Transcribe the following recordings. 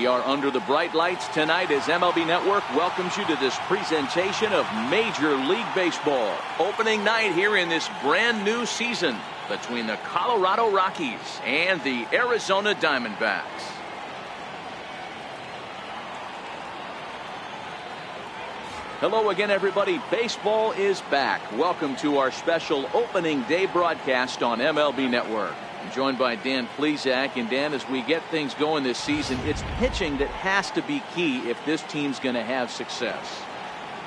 We are under the bright lights tonight as MLB Network welcomes you to this presentation of Major League Baseball. Opening night here in this brand new season between the Colorado Rockies and the Arizona Diamondbacks. Hello again, everybody. Baseball is back. Welcome to our special opening day broadcast on MLB Network. I'm joined by Dan Plesac. And Dan, as we get things going this season, it's pitching that has to be key if this team's going to have success.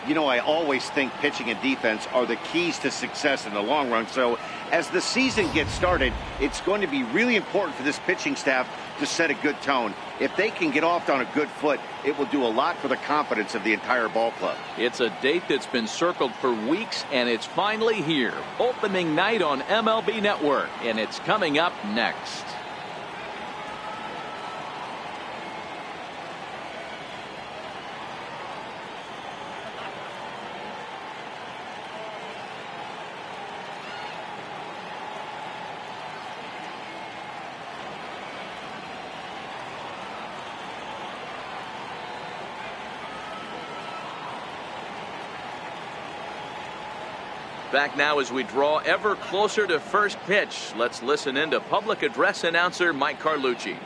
You know, I always think pitching and defense are the keys to success in the long run. So as the season gets started, it's going to be really important for this pitching staff to set a good tone. If they can get off on a good foot, it will do a lot for the confidence of the entire ball club. It's a date that's been circled for weeks, and it's finally here. Opening night on MLB Network, and it's coming up next. Back now as we draw ever closer to first pitch. Let's listen in to public address announcer Mike Carlucci.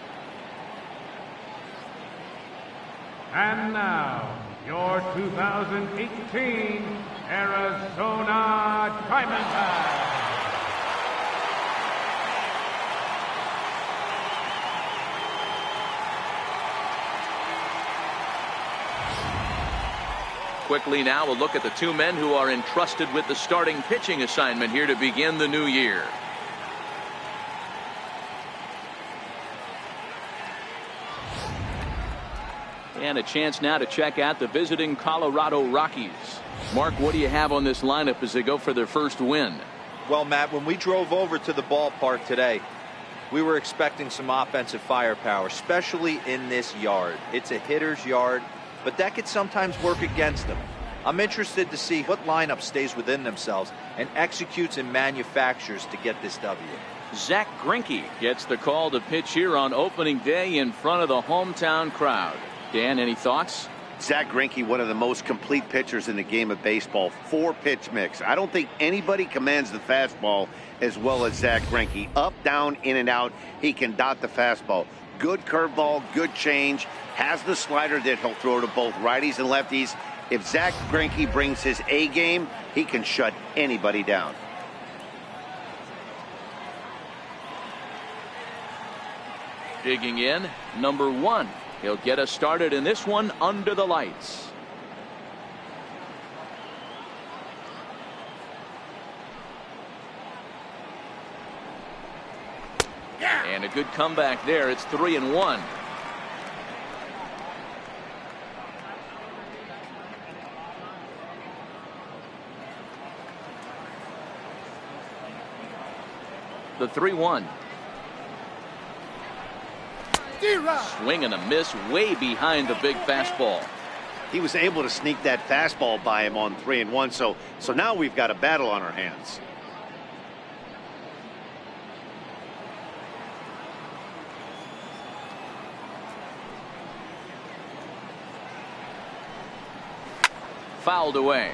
And now, your 2018 Arizona Diamondbacks. Quickly now, a look at the two men who are entrusted with the starting pitching assignment here to begin the new year. And a chance now to check out the visiting Colorado Rockies. Mark, what do you have on this lineup as they go for their first win? Well, Matt, when we drove over to the ballpark today, we were expecting some offensive firepower, especially in this yard. It's a hitter's yard, but that could sometimes work against them. I'm interested to see what lineup stays within themselves and executes and manufactures to get this W. Zack Greinke gets the call to pitch here on opening day in front of the hometown crowd. Dan, any thoughts? Zack Greinke, one of the most complete pitchers in the game of baseball. 4-pitch mix. I don't think anybody commands the fastball as well as Zack Greinke. Up, down, in and out. He can dot the fastball. Good curveball, good change. Has the slider that he'll throw to both righties and lefties. If Zack Greinke brings his A game, he can shut anybody down. Digging in, number 1. He'll get us started in this one under the lights. And a good comeback there. It's 3-1. The 3-1. Swing and a miss way behind the big fastball. He was able to sneak that fastball by him on 3-1. So now we've got a battle on our hands. Fouled away.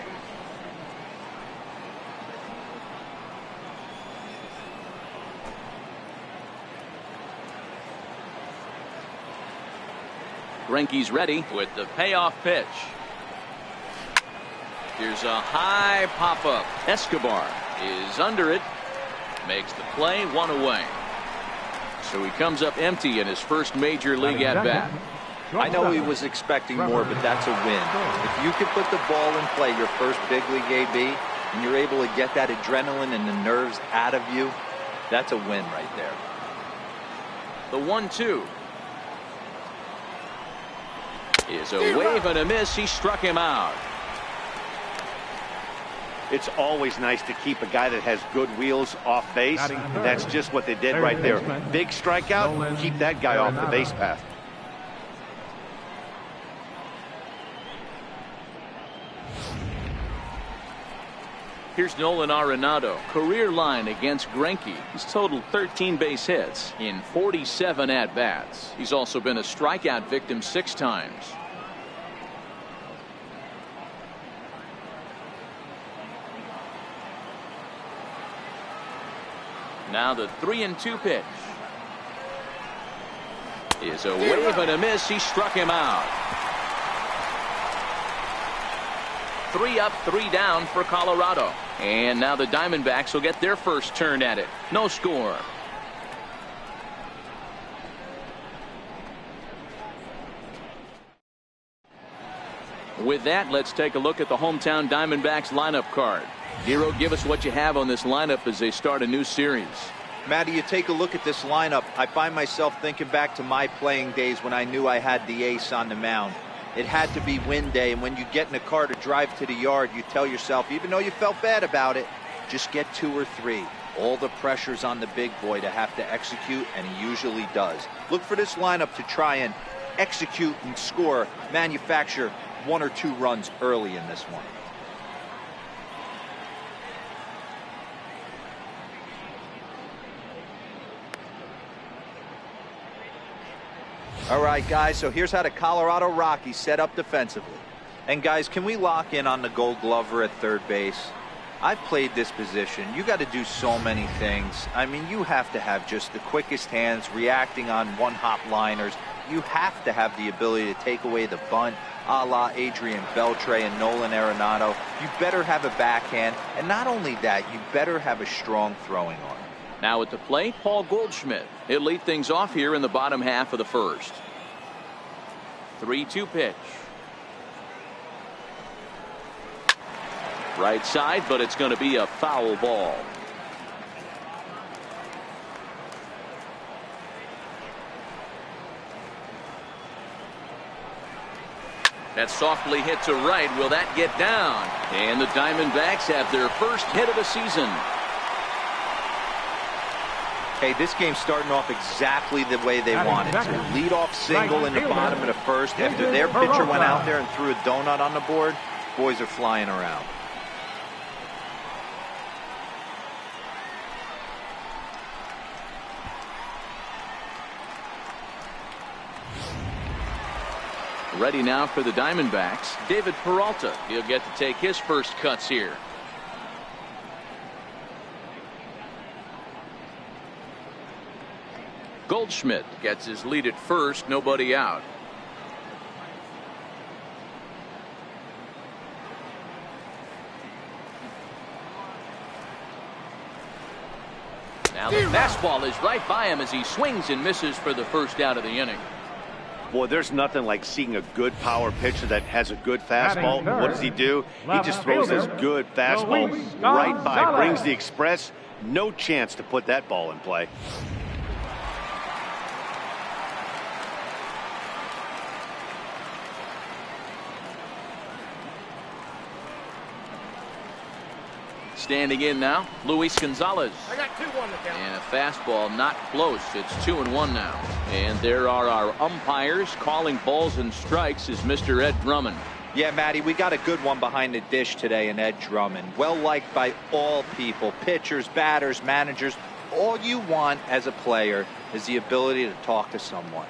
Greinke's ready with the payoff pitch. Here's a high pop-up. Escobar is under it. Makes the play, 1 away. So he comes up empty in his first major league at-bat. I know he was expecting more, but that's a win. If you can put the ball in play your first big league AB, and you're able to get that adrenaline and the nerves out of you, that's a win right there. The 1-2. Is a wave and a miss. He struck him out. It's always nice to keep a guy that has good wheels off base. That's just what they did right there. Big strikeout. Keep that guy off the base path. Here's Nolan Arenado. Career line against Greinke. He's totaled 13 base hits in 47 at-bats. He's also been a strikeout victim 6 times. Now the 3-2 pitch. Is a wave and a miss. He struck him out. 3 up, 3 down for Colorado. And now the Diamondbacks will get their first turn at it. No score. With that, let's take a look at the hometown Diamondbacks lineup card. Hero, give us what you have on this lineup as they start a new series. Matty, you take a look at this lineup. I find myself thinking back to my playing days when I knew I had the ace on the mound. It had to be win day, and when you get in a car to drive to the yard, you tell yourself, even though you felt bad about it, just get 2 or 3. All the pressure's on the big boy to have to execute, and he usually does. Look for this lineup to try and execute and score, manufacture 1 or 2 runs early in this one. All right, guys, so here's how the Colorado Rockies set up defensively. And, guys, can we lock in on the Gold Glover at third base? I've played this position. You got to do so many things. I mean, you have to have just the quickest hands, reacting on one-hop liners. You have to have the ability to take away the bunt, a la Adrian Beltre and Nolan Arenado. You better have a backhand, and not only that, you better have a strong throwing arm. Now at the plate, Paul Goldschmidt. He'll lead things off here in the bottom half of the first. 3-2 pitch. Right side, but it's going to be a foul ball. That's softly hit to right. Will that get down? And the Diamondbacks have their first hit of the season. Hey, this game's starting off exactly the way they wanted to. Lead-off single in the bottom of the first. After their pitcher went out there and threw a donut on the board, boys are flying around. Ready now for the Diamondbacks, David Peralta. He'll get to take his first cuts here. Goldschmidt gets his lead at first, nobody out. Now the fastball is right by him as he swings and misses for the first out of the inning. Boy, there's nothing like seeing a good power pitcher that has a good fastball. What does he do? He just throws this good fastball right by, brings the express. No chance to put that ball in play. Standing in now, Luis Gonzalez. I got 2-1 to count. And a fastball not close. It's 2-1 now. And there are our umpires calling balls and strikes is Mr. Ed Drummond. Yeah, Matty, we got a good one behind the dish today in Ed Drummond. Well liked by all people, pitchers, batters, managers. All you want as a player is the ability to talk to someone.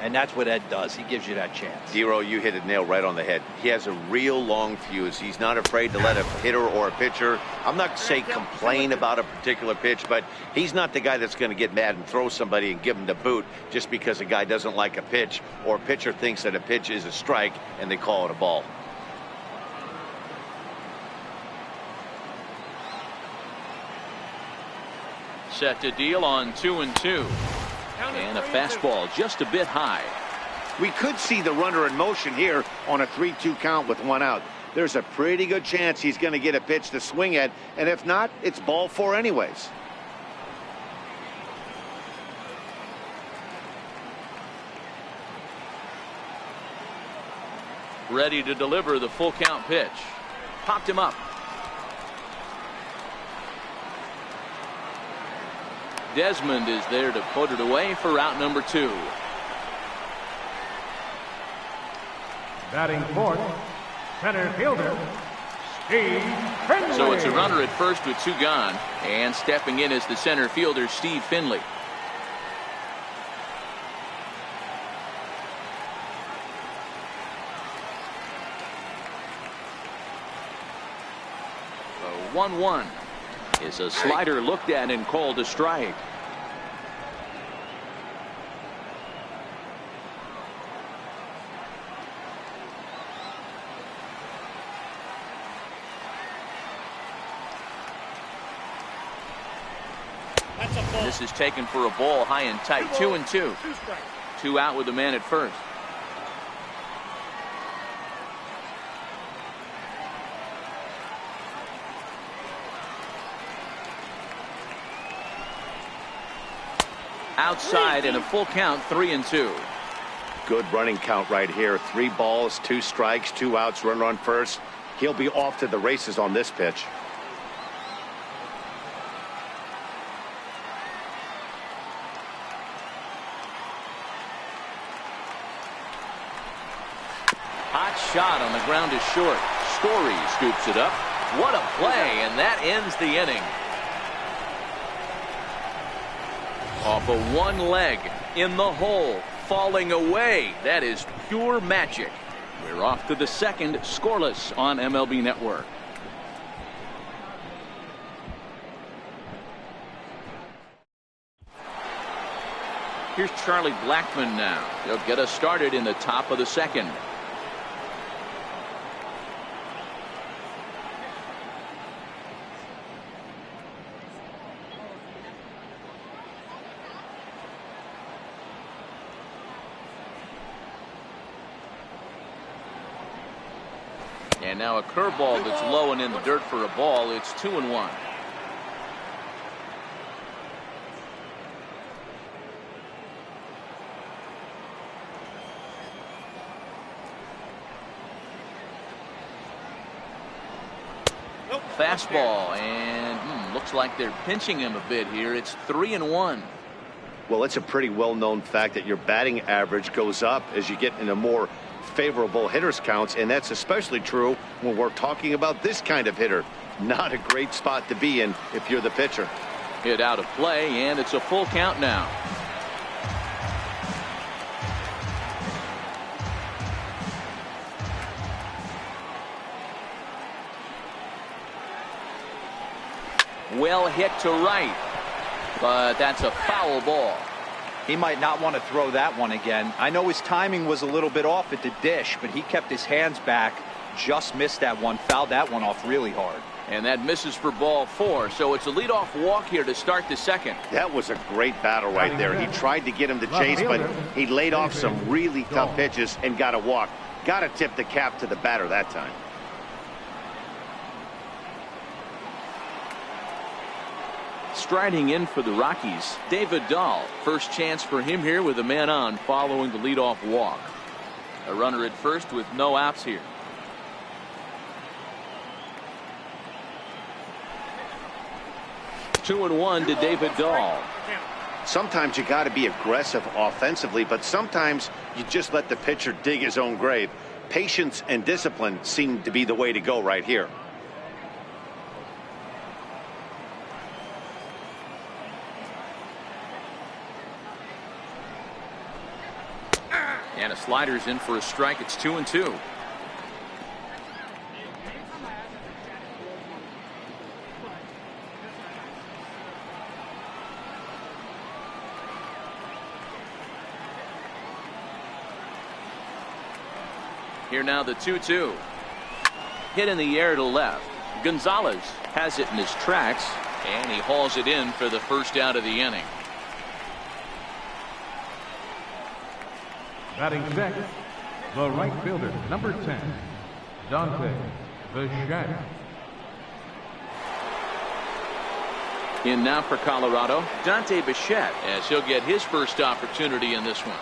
And that's what Ed does. He gives you that chance. Zero, you hit it nail right on the head. He has a real long fuse. He's not afraid to let a hitter or a pitcher, I'm not to say complain about a particular pitch, but he's not the guy that's going to get mad and throw somebody and give him the boot just because a guy doesn't like a pitch or a pitcher thinks that a pitch is a strike and they call it a ball. Set to deal on 2-2. And a fastball just a bit high. We could see the runner in motion here on a 3-2 count with 1 out. There's a pretty good chance he's going to get a pitch to swing at, and if not, it's ball 4 anyways. Ready to deliver the full count pitch. Popped him up. Desmond is there to put it away for out number 2. Batting fourth, center fielder, Steve Finley. So it's a runner at first with 2 gone, and stepping in is the center fielder, Steve Finley. The 1-1 is a slider looked at and called a strike. This is taken for a ball high and tight. 2-2. 2 out with the man at first. Outside and a full count. 3-2. Good running count right here. 3 balls, 2 strikes, 2 outs, runner on first. He'll be off to the races on this pitch. Shot on the ground is short. Story scoops it up. What a play, and that ends the inning. Off of one leg, in the hole, falling away. That is pure magic. We're off to the second, scoreless on MLB Network. Here's Charlie Blackmon now. He'll get us started in the top of the second. And now a curveball that's low and in the dirt for a ball. It's 2-1. Fastball, and looks like they're pinching him a bit here. It's 3-1. Well, it's a pretty well-known fact that your batting average goes up as you get into more favorable hitters counts, and that's especially true when we're talking about this kind of hitter. Not a great spot to be in if you're the pitcher. Hit out of play, and it's a full count now. Well hit to right, but that's a foul ball. He might not want to throw that one again. I know his timing was a little bit off at the dish, but he kept his hands back, just missed that one, fouled that one off really hard. And that misses for ball 4, so it's a leadoff walk here to start the second. That was a great battle right there. He tried to get him to chase, but he laid off some really tough pitches and got a walk. Got to tip the cap to the batter that time. Striding in for the Rockies, David Dahl. First chance for him here with a man on following the leadoff walk. A runner at first with no outs here. Two and one to David Dahl. Sometimes you got to be aggressive offensively, but sometimes you just let the pitcher dig his own grave. Patience and discipline seem to be the way to go right here. And a slider's in for a strike. It's 2-2. Here now the 2-2. Hit in the air to left. Gonzalez has it in his tracks, and he hauls it in for the first out of the inning. Batting sixth, the right fielder, number 10, Dante Bichette. In now for Colorado, Dante Bichette, as he'll get his first opportunity in this one.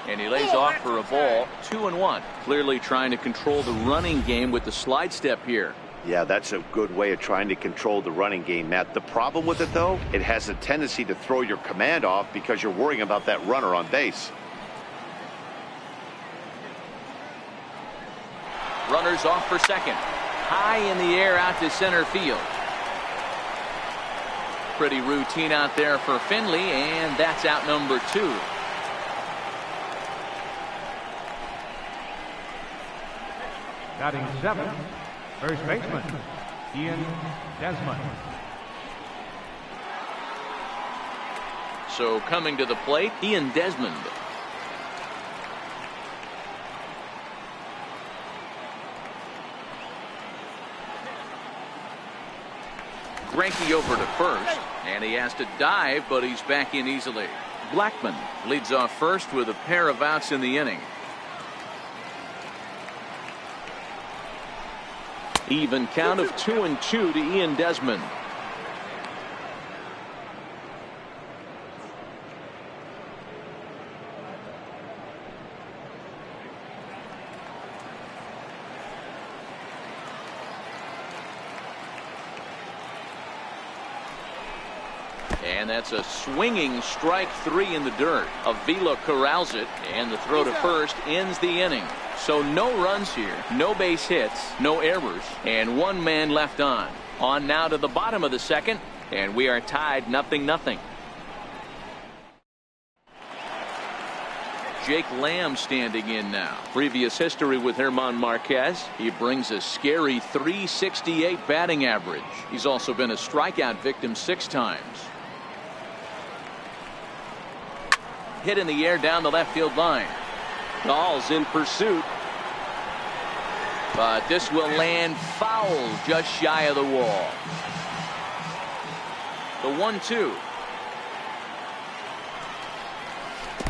And he lays off for a ball. 2-1. Clearly trying to control the running game with the slide step here. Yeah, that's a good way of trying to control the running game, Matt. The problem with it, though, it has a tendency to throw your command off because you're worrying about that runner on base. Runners off for second. High in the air out to center field. Pretty routine out there for Finley, and that's out number 2. Batting 7, first baseman, Ian Desmond. So coming to the plate, Ian Desmond. Greinke over to first, and he has to dive, but he's back in easily. Blackman leads off first with a pair of outs in the inning. Even count of 2-2 to Ian Desmond. And that's a swinging strike 3 in the dirt. Avila corrals it, and the throw to first ends the inning. So no runs here, no base hits, no errors, and 1 man left on. On now to the bottom of the second, and we are tied 0-0. Jake Lamb standing in now. Previous history with German Marquez. He brings a scary .368 batting average. He's also been a strikeout victim 6 times. Hit in the air down the left field line. Dahl's in pursuit. But this will land foul just shy of the wall. The 1-2.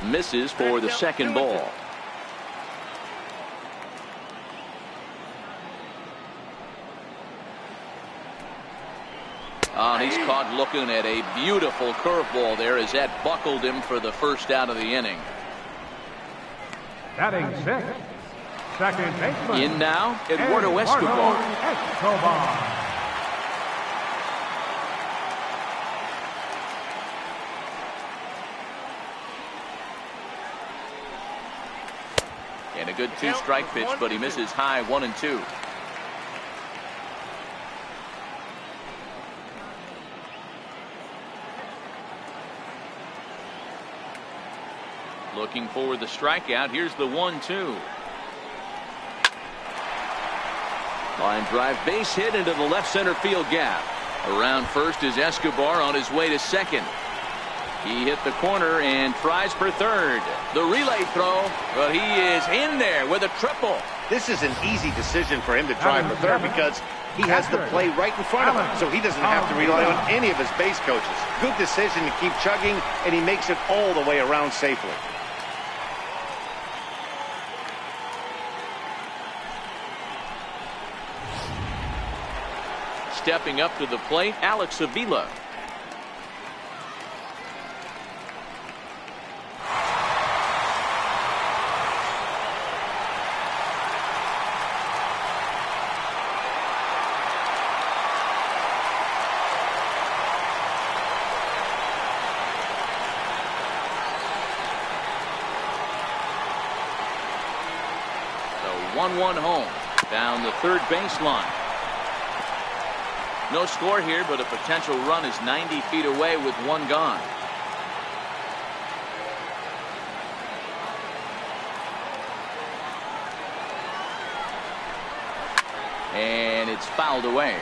Misses for the second ball. He's caught looking at a beautiful curveball there as that buckled him for the first out of the inning. Batting 6, second baseman. In now, Eduardo Escobar. And a good 2-strike pitch, but he misses high 1-2. Looking for the strikeout. Here's the 1-2. Line drive base hit into the left center field gap. Around first is Escobar on his way to second. He hit the corner and tries for third. The relay throw, but he is in there with a triple. This is an easy decision for him to try for third because he has the play right in front of him, so he doesn't have to rely on any of his base coaches. Good decision to keep chugging, and he makes it all the way around safely. Stepping up to the plate, Alex Avila. The 1-1 home down the third baseline. No score here, but a potential run is 90 feet away with 1 gone. And it's fouled away.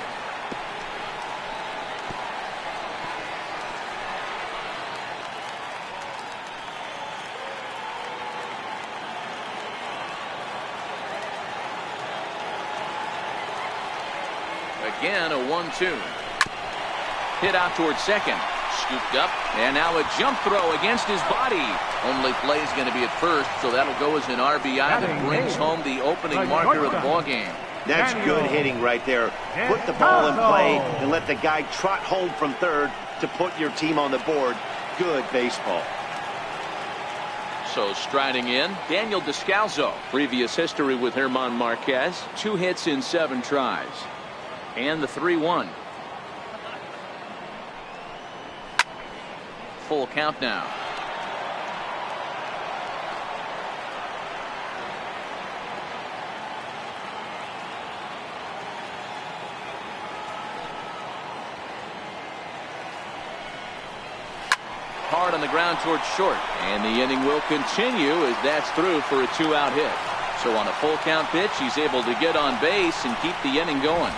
Again, a 1-2. Hit out towards second. Scooped up, and now a jump throw against his body. Only play is going to be at first, so that'll go as an RBI that brings home the opening marker of the ballgame. That's good hitting right there. Put the ball in play and let the guy trot home from third to put your team on the board. Good baseball. So striding in, Daniel Descalzo. Previous history with German Marquez. 2 hits in 7 tries. And the 3-1. Full count now. Hard on the ground towards short, and the inning will continue as that's through for a 2-out hit. So on a full count pitch, he's able to get on base and keep the inning going.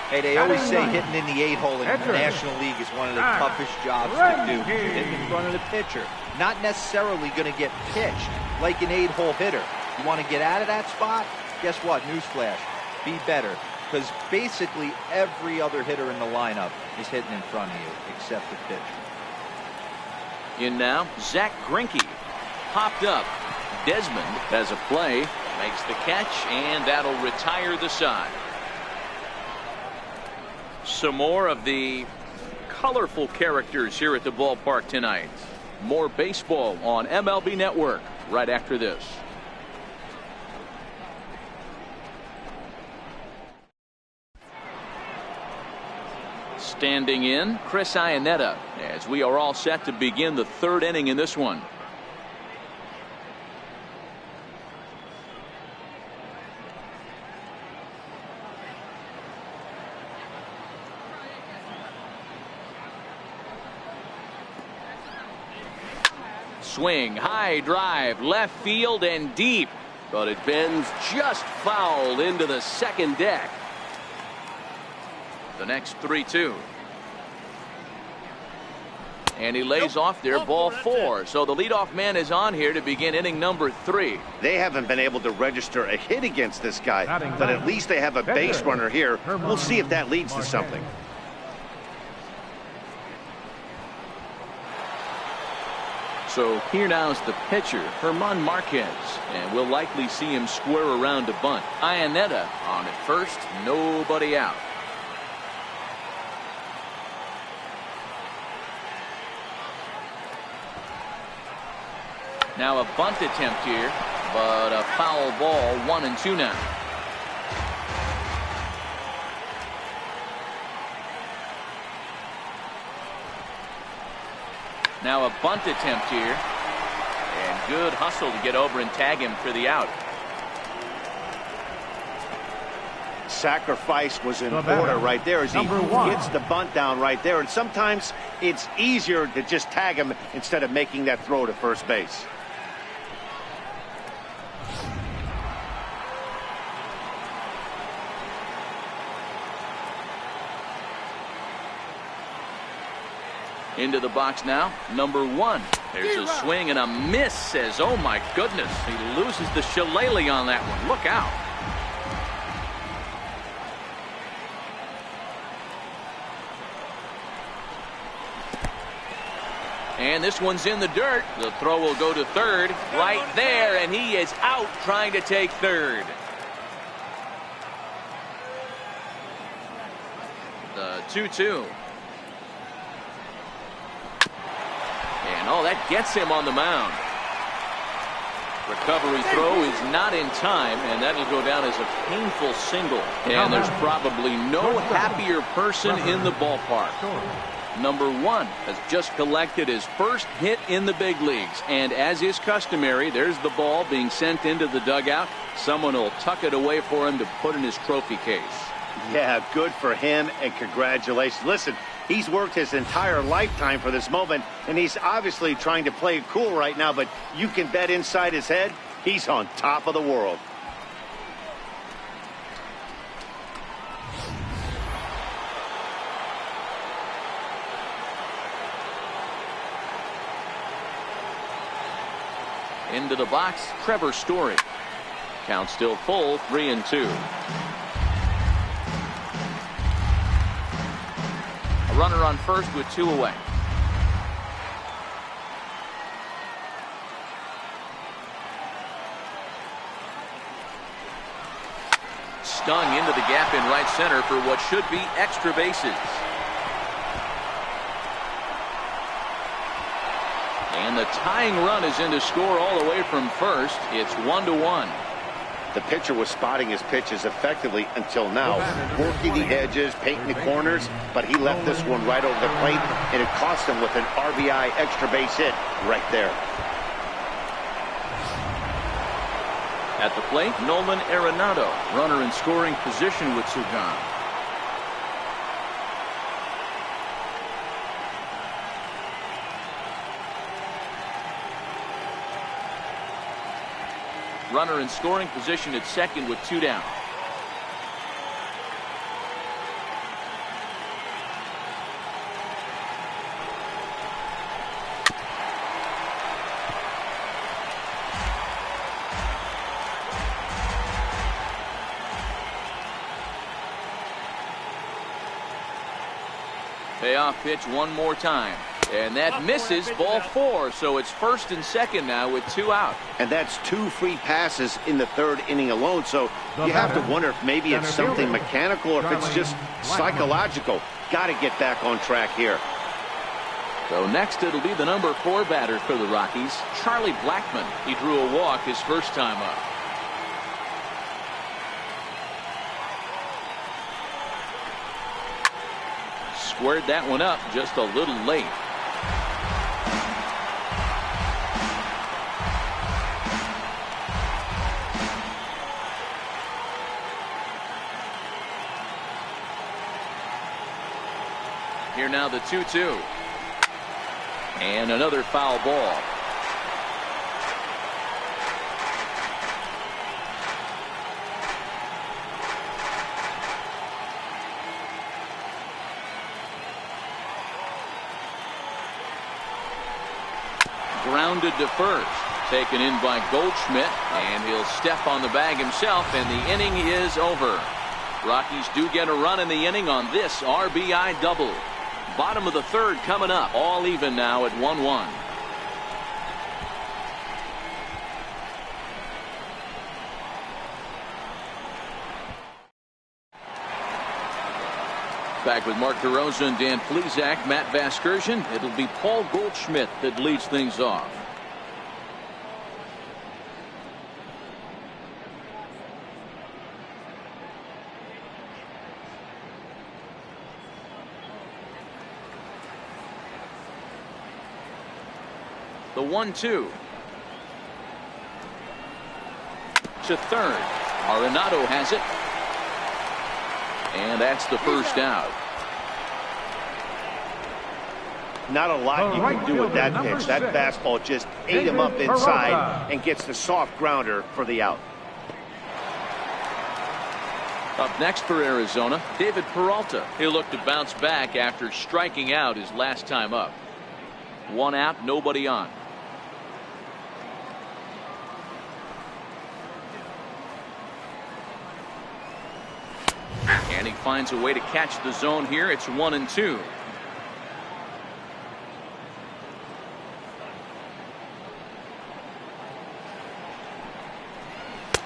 Hey, they always say hitting in the 8-hole in the National League is one of the toughest jobs to do. Hitting in front of the pitcher. Not necessarily going to get pitched like an 8-hole hitter. You want to get out of that spot? Guess what? Newsflash. Be better. Because basically every other hitter in the lineup is hitting in front of you except the pitcher. In now, Zack Greinke. Popped up. Desmond has a play. Makes the catch, and that'll retire the side. Some more of the colorful characters here at the ballpark tonight. More baseball on MLB Network right after this. Standing in, Chris Iannetta, as we are all set to begin the third inning in this one. Swing, high drive, left field and deep, but it bends just foul into the second deck. The next 3-2. And he lays off there, ball 4. So the leadoff man is on here to begin inning number 3. They haven't been able to register a hit against this guy, but at least they have a base runner here. We'll see if that leads to something. So here now is the pitcher, German Marquez, and we'll likely see him square around to bunt. Iannetta on at first, nobody out. Now a bunt attempt here, but a foul ball, 1-2 now. Now a bunt attempt here, and good hustle to get over and tag him for the out. Sacrifice was in order right there as he gets the bunt down right there, and sometimes it's easier to just tag him instead of making that throw to first base. Into the box now, number 1. There's a swing and a miss, says, oh my goodness. He loses the shillelagh on that one. Look out. And this one's in the dirt. The throw will go to third right there, and he is out trying to take third. The 2-2. And oh, that gets him on the mound. Recovery throw is not in time, and that'll go down as a painful single. And there's probably no happier person in the ballpark. Number 1 has just collected his first hit in the big leagues, and as is customary, there's the ball being sent into the dugout. Someone will tuck it away for him to put in his trophy case. Yeah, good for him, and congratulations. Listen, he's worked his entire lifetime for this moment, and he's obviously trying to play it cool right now, but you can bet inside his head, he's on top of the world. Into the box, Trevor Story. Count still full, 3-2. A runner on first with 2 away. Stung into the gap in right center for what should be extra bases. And the tying run is in to score all the way from first. It's 1-1. The pitcher was spotting his pitches effectively until now, working the edges, painting the corners, but he left this one right over the plate, and it cost him with an RBI extra base hit right there. At the plate, Nolan Arenado, runner in scoring position with two gone. Runner in scoring position at second with two down. Payoff pitch one more time. And that misses, ball four. So it's first and second now with two out. And that's two free passes in the third inning alone. So you have to wonder if maybe it's something mechanical or if it's just psychological. Got to get back on track here. So next it'll be the number 4 batter for the Rockies, Charlie Blackmon. He drew a walk his first time up. Squared that one up just a little late. Here now the 2-2. And another foul ball. Grounded to first. Taken in by Goldschmidt. And he'll step on the bag himself. And the inning is over. Rockies do get a run in the inning on this RBI double. Bottom of the third coming up. All even now at 1-1. Back with Mark DeRosa and Dan Plesac, Matt Vasgersian. It'll be Paul Goldschmidt that leads things off. The 1-2 to third. Arenado has it. And that's the first out. Not a lot you can do with that pitch. That fastball just ate him up inside and gets the soft grounder for the out. Up next for Arizona, David Peralta. He'll look to bounce back after striking out his last time up. One out, nobody on. And he finds a way to catch the zone here. It's 1-2.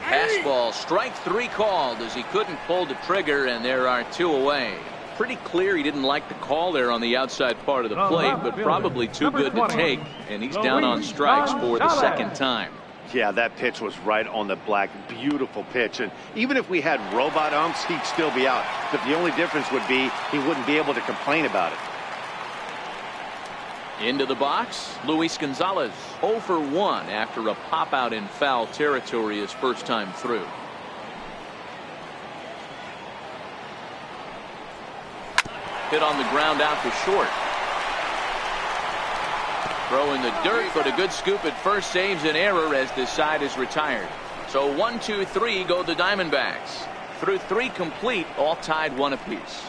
Fastball, strike 3 called as he couldn't pull the trigger, and there are 2 away. Pretty clear he didn't like the call there on the outside part of the plate, but probably too good to take, and he's down on strikes for the second time. Yeah, that pitch was right on the black. Beautiful pitch. And even if we had robot umps, he'd still be out. But the only difference would be he wouldn't be able to complain about it. Into the box, Luis Gonzalez 0 for 1 after a pop out in foul territory his first time through. Hit on the ground out to short. Throw in the dirt, but a good scoop at first saves an error as this side is retired. So 1, 2, 3 go the Diamondbacks. Through 3 complete, all tied 1 apiece.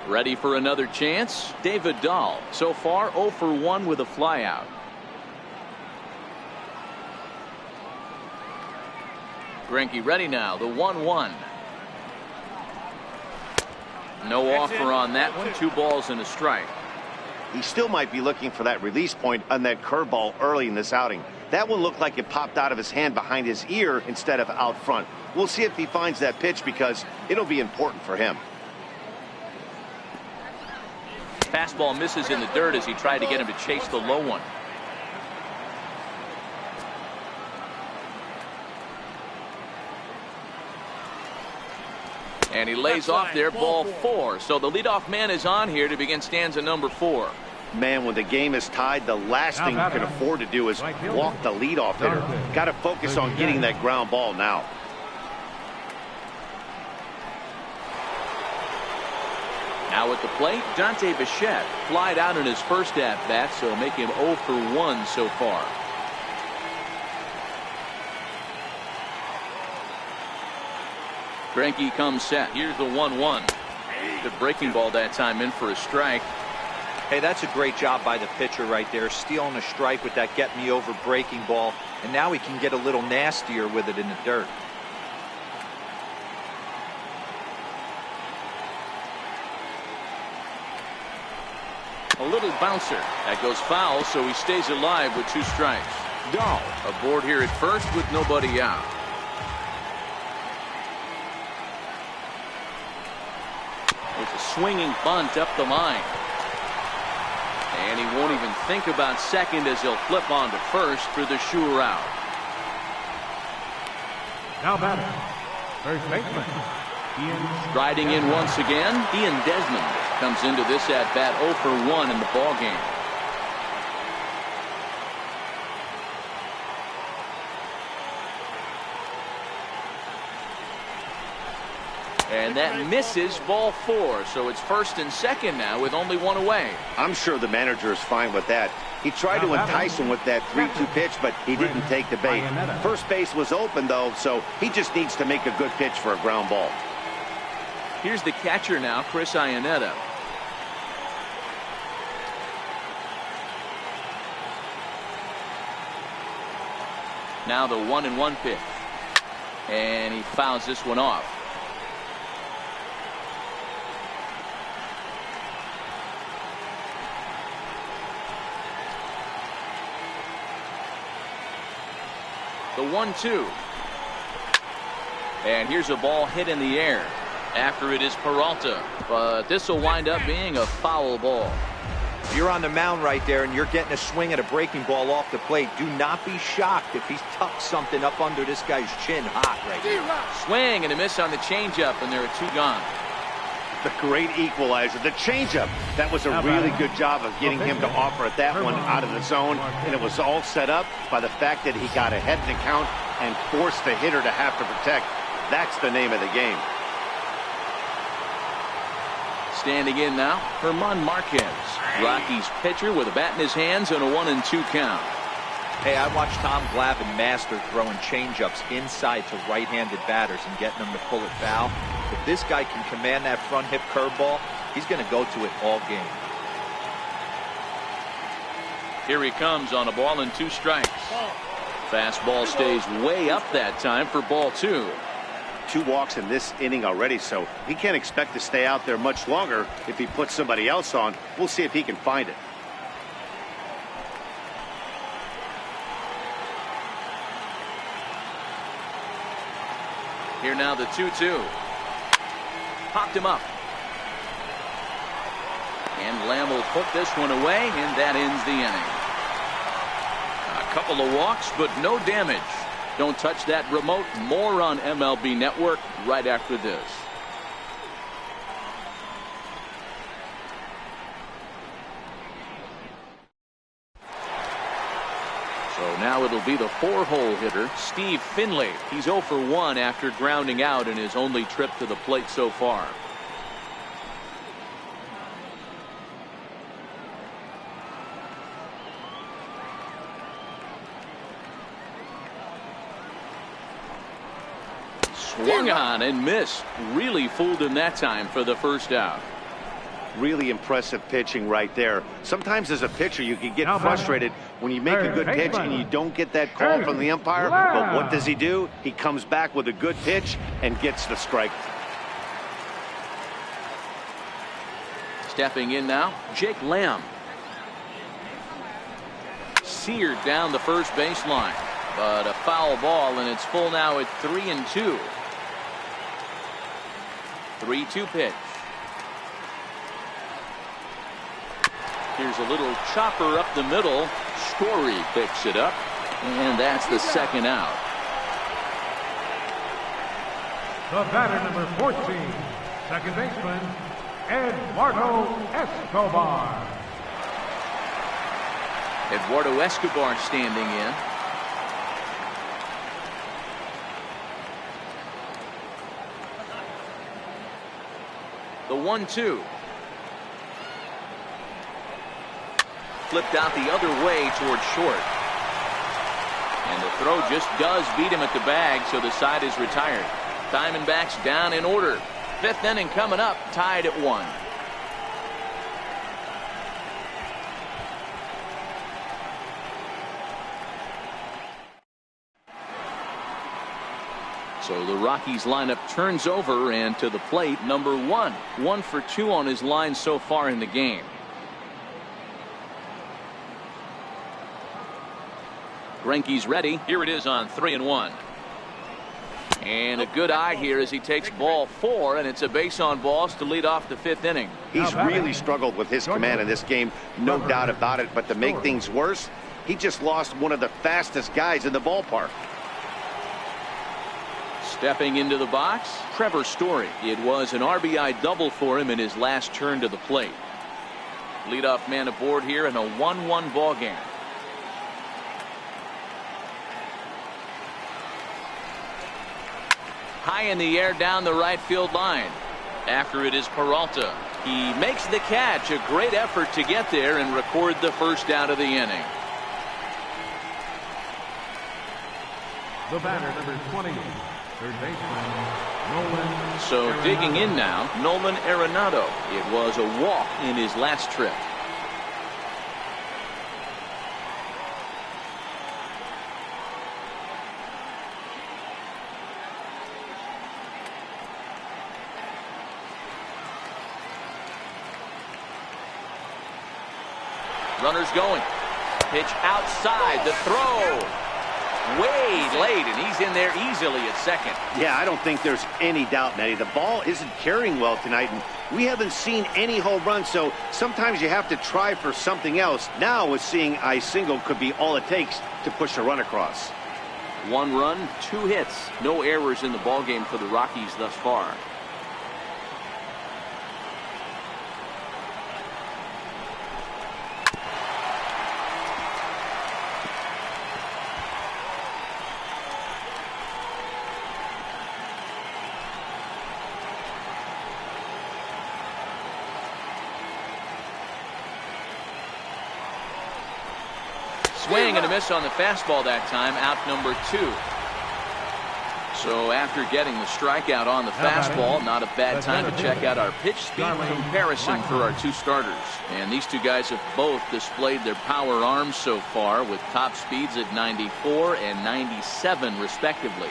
Ready for another chance? David Dahl, so far 0 for 1 with a flyout. Greinke ready now, the 1-1. No offer on that one. 2 balls and a strike. He still might be looking for that release point on that curveball early in this outing. That one looked like it popped out of his hand behind his ear instead of out front. We'll see if he finds that pitch because it'll be important for him. Fastball misses in the dirt as he tried to get him to chase the low one. And he lays off there, ball 4. So the leadoff man is on here to begin stanza number 4. Man, when the game is tied, the last thing you can afford to do is walk the leadoff hitter. Got to focus on getting that ground ball now. Now at the plate, Dante Bichette flied out in his first at-bat, so make him 0 for 1 so far. Greinke comes set. Here's the 1-1. Good breaking ball that time, in for a strike. Hey, that's a great job by the pitcher right there, stealing a strike with that get-me-over breaking ball, and now he can get a little nastier with it in the dirt. A little bouncer. That goes foul, so he stays alive with 2 strikes. Dahl aboard here at first with nobody out. It's a swinging bunt up the line. And he won't even think about second as he'll flip on to first for the sure out. Now batting, first baseman, Ian. Striding in once again, Ian Desmond comes into this at-bat 0 for 1 in the ballgame. And that misses, ball 4. So it's first and second now with only 1 away. I'm sure the manager is fine with that. He tried to entice him with that 3-2 pitch, but he didn't take the bait. First base was open, though, so he just needs to make a good pitch for a ground ball. Here's the catcher now, Chris Iannetta. Now the 1-1 pitch. And he fouls this one off. The 1-2. And here's a ball hit in the air. After it is Peralta. But this will wind up being a foul ball. You're on the mound right there and you're getting a swing at a breaking ball off the plate. Do not be shocked if he's tucked something up under this guy's chin hot right now. Swing and a miss on the changeup, and there are 2 gone. The great equalizer, the changeup. That was a really good job of getting him to offer at that one out of the zone, and it was all set up by the fact that he got ahead in the count and forced the hitter to have to protect. That's the name of the game. Standing in now, German Marquez. Rockies pitcher with a bat in his hands and a 1-2 count. Hey, I watched Tom Glavine master throwing changeups inside to right-handed batters and getting them to pull it foul. If this guy can command that front hip curveball, he's going to go to it all game. Here he comes on a ball and 2 strikes. Fastball stays way up that time for ball 2. 2 walks in this inning already, so he can't expect to stay out there much longer if he puts somebody else on. We'll see if he can find it. Here now the 2-2. Popped him up. And Lamb will put this one away, and that ends the inning. A couple of walks, but no damage. Don't touch that remote. More on MLB Network right after this. So now it'll be the 4-hole hitter, Steve Finley. He's 0 for 1 after grounding out in his only trip to the plate so far. Swung on and missed. Really fooled him that time for the first out. Really impressive pitching right there. Sometimes as a pitcher you can get frustrated when you make a good pitch and you don't get that call from the umpire. But what does he do? He comes back with a good pitch and gets the strike. Stepping in now, Jake Lamb. Seared down the first baseline. But a foul ball, and it's full now at 3-2. 3-2 pitch. Here's a little chopper up the middle. Story picks it up, and that's the second out. The batter, number 14, second baseman, Eduardo Escobar. Eduardo Escobar standing in. The 1-2. Flipped out the other way towards short. And the throw just does beat him at the bag, so the side is retired. Diamondbacks down in order. Fifth inning coming up, tied at 1. So the Rockies lineup turns over, and to the plate, number 1. 1 for 2 on his line so far in the game. Greinke's ready. Here it is on 3-1. And a good eye here as he takes ball 4, and it's a base on balls to lead off the 5th inning. He's really struggled with his command in this game, no doubt about it. But to make things worse, he just lost one of the fastest guys in the ballpark. Stepping into the box, Trevor Story. It was an RBI double for him in his last turn to the plate. Leadoff man aboard here in a 1-1 ball game. High in the air down the right field line. After it is Peralta. He makes the catch. A great effort to get there and record the first out of the inning. The batter, number 20, third baseman, Nolan. So digging in now, Nolan Arenado. It was a walk in his last trip. Runners going. Pitch outside. The throw. Way late, and he's in there easily at second. Yeah, I don't think there's any doubt, Nettie. The ball isn't carrying well tonight, and we haven't seen any home runs, so sometimes you have to try for something else. Now, with seeing I single could be all it takes to push a run across. 1 run, 2 hits. No errors in the ballgame for the Rockies thus far. Swing and a miss on the fastball that time. Out number 2. So after getting the strikeout on the fastball, not a bad time to check out our pitch speed comparison for our 2 starters. And these 2 guys have both displayed their power arms so far, with top speeds at 94 and 97 respectively.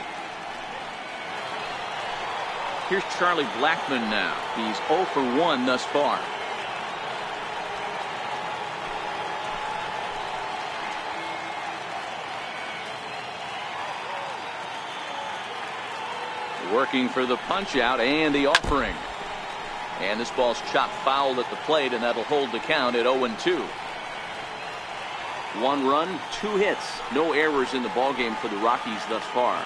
Here's Charlie Blackmon now. He's 0 for 1 thus far. Working for the punch out and the offering. And this ball's chopped foul at the plate, and that'll hold the count at 0-2. 1 run, 2 hits. No errors in the ballgame for the Rockies thus far.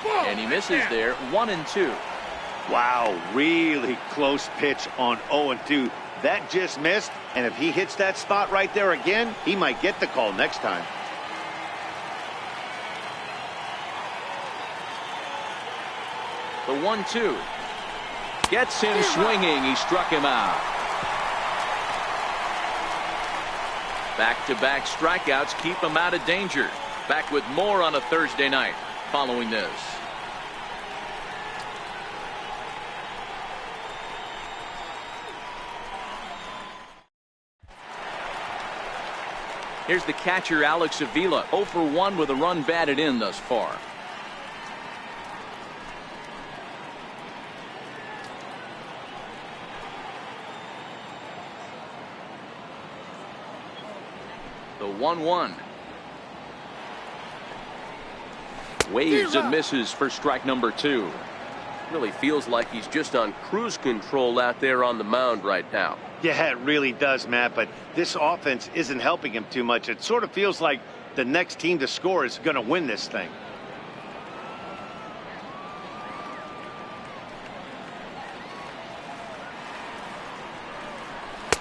And he misses there. 1-2. Wow, really close pitch on 0-2. That just missed, and if he hits that spot right there again, he might get the call next time. The 1-2 gets him swinging. He struck him out. Back-to-back strikeouts keep him out of danger. Back with more on a Thursday night following this. Here's the catcher, Alex Avila. 0 for 1 with a run batted in thus far. The 1-1. Waves and misses for strike number 2. Really feels like he's just on cruise control out there on the mound right now. Yeah, it really does, Matt, but this offense isn't helping him too much. It sort of feels like the next team to score is going to win this thing.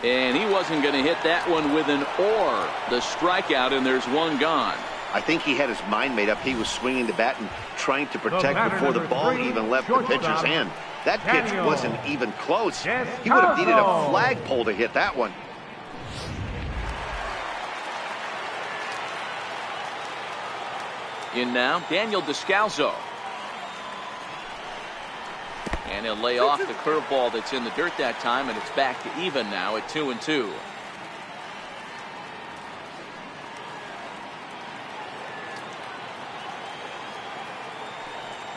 And he wasn't going to hit that one with an or. The strikeout, and there's one gone. I think he had his mind made up. He was swinging the bat and trying to protect before the ball even left the pitcher's hand. That pitch wasn't even close. He would have needed a flagpole to hit that one. In now, Daniel Descalso. And he'll lay off the curveball that's in the dirt that time, and it's back to even now at 2-2.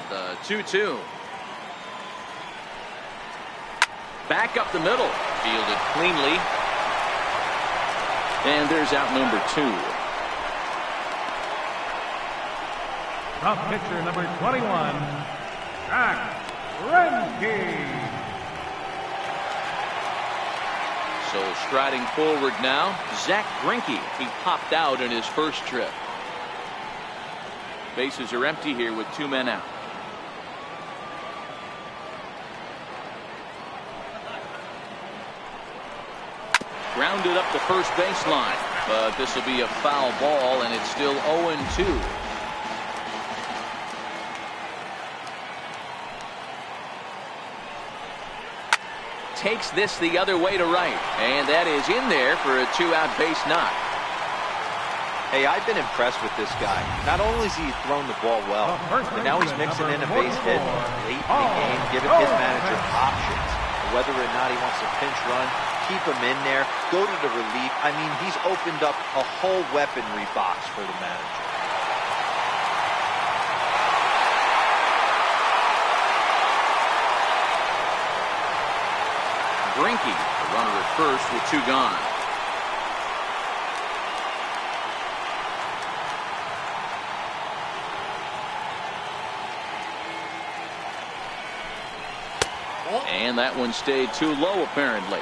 The 2-2. Back up the middle. Fielded cleanly. And there's out number 2. The pitcher, number 21, Zach Greinke. So striding forward now, Zach Greinke. He popped out in his first trip. Bases are empty here with 2 men out. Grounded up the first baseline, but this will be a foul ball, and it's still 0-2. Takes this the other way to right, and that is in there for a 2-out base knock. Hey, I've been impressed with this guy. Not only has he thrown the ball well, but now he's mixing in a base hit late in the game, giving his manager options. Whether or not he wants to pinch run, keep him in there, go to the relief. I mean, he's opened up a whole weaponry box for the manager. Greinke, the runner at first with 2 gone. And that one stayed too low, apparently.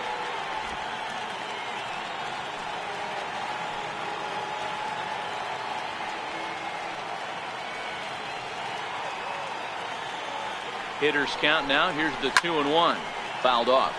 Hitters count now. Here's the 2-1. Fouled off.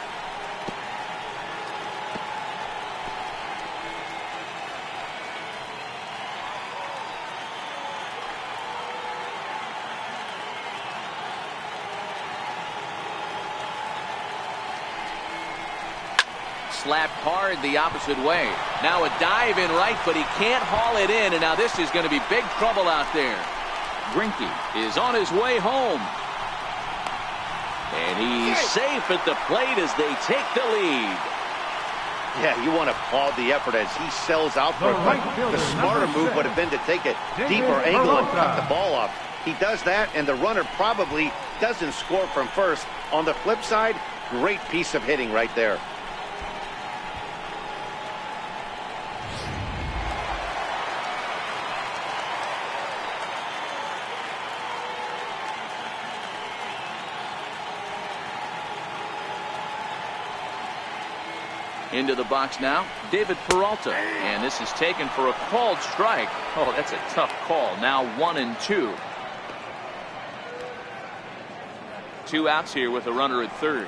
Slapped hard the opposite way. Now a dive in right, but he can't haul it in, and now this is going to be big trouble out there. Greinke is on his way home. And he's safe at the plate as they take the lead. Yeah, you want to applaud the effort as he sells out for it, but the smarter move would have been to take a deeper angle and cut the ball off. He does that, and the runner probably doesn't score from first. On the flip side, great piece of hitting right there. Into the box now, David Peralta, and this is taken for a called strike. Oh, that's a tough call. Now 1-2. 2 outs here with a runner at third.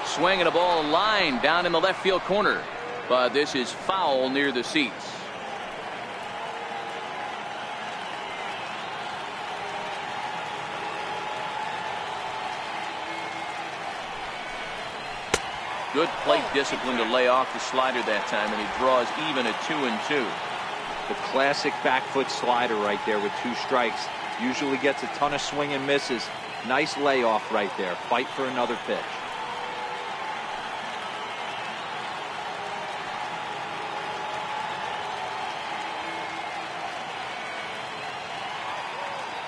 Swinging a ball line down in the left field corner, but this is foul near the seats. Good plate discipline to lay off the slider that time, and he draws even at 2-2. The classic back foot slider right there with 2 strikes. Usually gets a ton of swing and misses. Nice layoff right there. Fight for another pitch.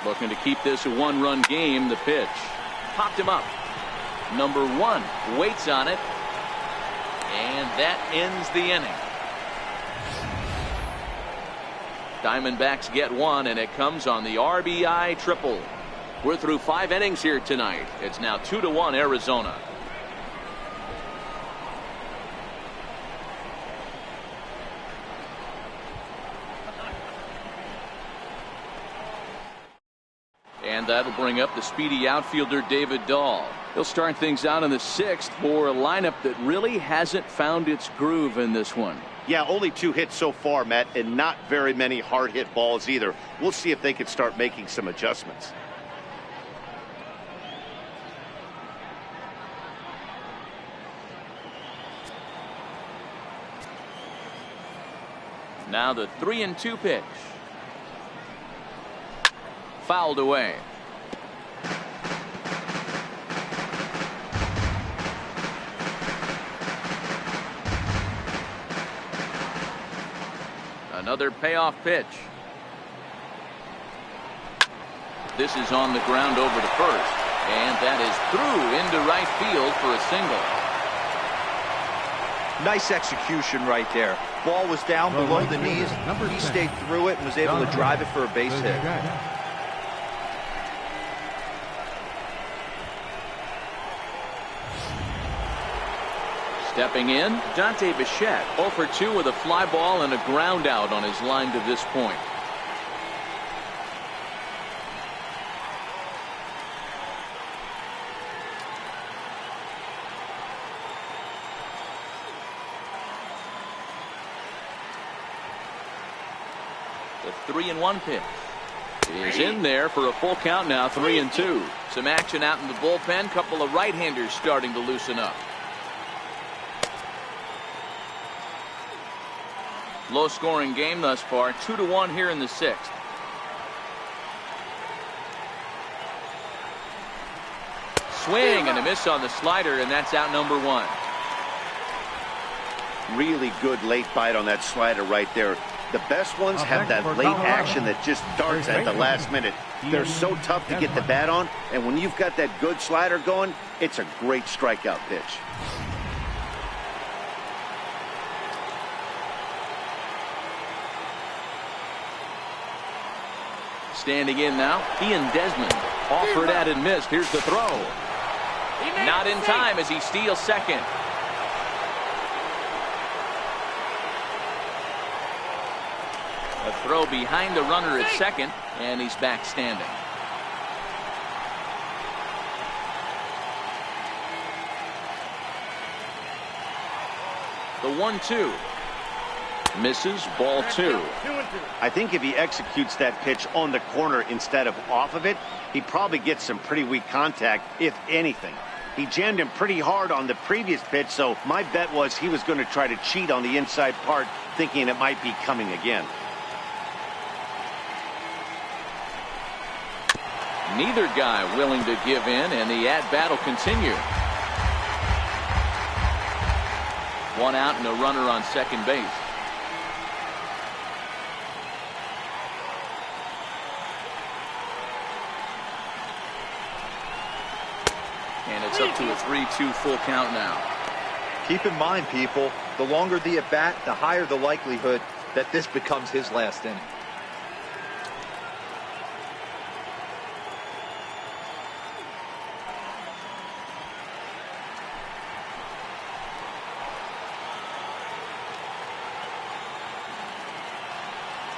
Looking to keep this a 1-run game. The pitch popped him up. Number 1 waits on it. And that ends the inning. Diamondbacks get one, and it comes on the RBI triple. We're through 5 innings here tonight. It's now 2-1 Arizona. And that'll bring up the speedy outfielder David Dahl. He'll start things out in the 6th for a lineup that really hasn't found its groove in this one. Yeah, only 2 hits so far, Matt, and not very many hard hit balls either. We'll see if they can start making some adjustments. Now the 3-2 pitch. Fouled away. Another payoff pitch. This is on the ground over to first, and that is through into right field for a single. Nice execution right there. Ball was down below the knees. He stayed through it and was able to drive it for a base hit. Stepping in, Dante Bichette, 0 for 2 with a fly ball and a ground out on his line to this point. The 3-1 pitch is in there for a full count now, 3-2. Some action out in the bullpen. Couple of right-handers starting to loosen up. Low scoring game thus far, 2-1 here in the 6th. Swing and a miss on the slider, and that's out number 1. Really good late bite on that slider right there. The best ones have that late action that just darts at the last minute. They're so tough to get the bat on, and when you've got that good slider going, it's a great strikeout pitch. Standing in now, Ian Desmond. Offered at and missed. Here's the throw. Not in time as he steals second. A throw behind the runner at second, and he's back standing. The 1-2. Misses, ball 2. I think if he executes that pitch on the corner instead of off of it, he probably gets some pretty weak contact, if anything. He jammed him pretty hard on the previous pitch, so my bet was he was going to try to cheat on the inside part, thinking it might be coming again. Neither guy willing to give in, and the at-bat will continue. 1 out and a runner on second base. And it's up to a 3-2 full count now. Keep in mind, people, the longer the at-bat, the higher the likelihood that this becomes his last inning.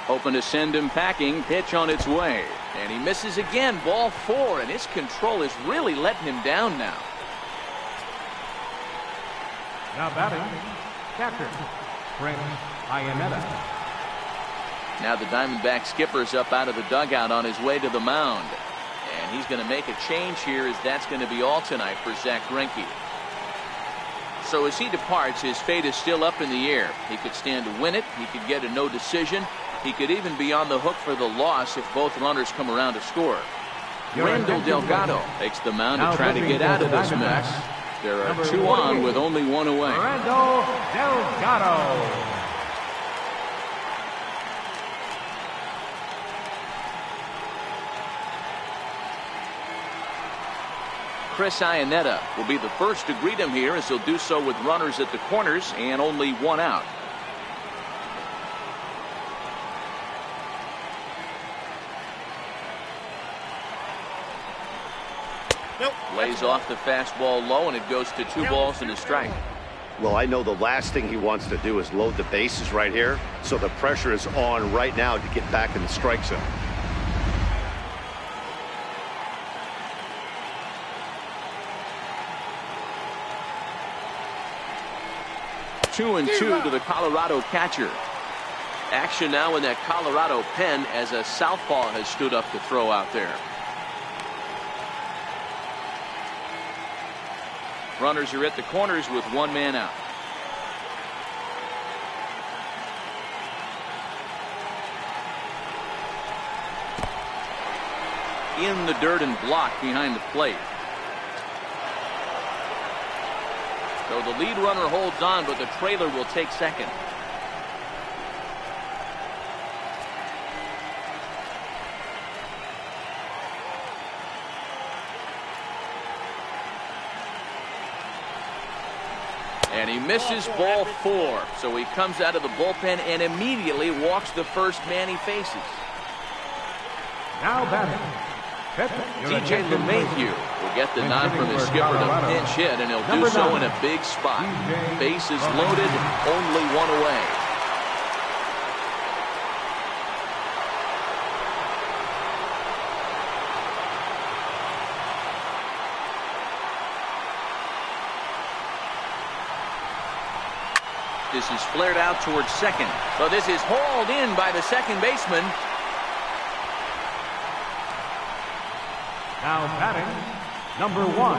Hoping to send him packing. Pitch on its way. And he misses again. Ball 4. And his control is really letting him down now. Now batting, catcher, Frank Iannetta. Now the Diamondback skipper's up out of the dugout on his way to the mound. And he's going to make a change here, as that's going to be all tonight for Zack Greinke. So as he departs, his fate is still up in the air. He could stand to win it. He could get a no decision. He could even be on the hook for the loss if both runners come around to score. Randall Delgado takes the mound to try to get out of this mess. There are 2 on with only 1 away. Randall Delgado. Chris Iannetta will be the first to greet him here, as he'll do so with runners at the corners and only one out. Lays off the fastball low, and it goes to 2 balls and a strike. Well, I know the last thing he wants to do is load the bases right here, so the pressure is on right now to get back in the strike zone. Two and two to the Colorado catcher. Action now in that Colorado pen as a southpaw has stood up to throw out there. Runners are at the corners with 1 man out. In the dirt and blocked behind the plate. So the lead runner holds on, but the trailer will take second. And he misses ball 4. So he comes out of the bullpen and immediately walks the first man he faces. Now batting. DJ LeMahieu will get the nod from his skipper to pinch hit, and he'll do so in a big spot. Bases loaded, only 1 away. This is flared out towards second. So this is hauled in by the second baseman. Now batting, number 1.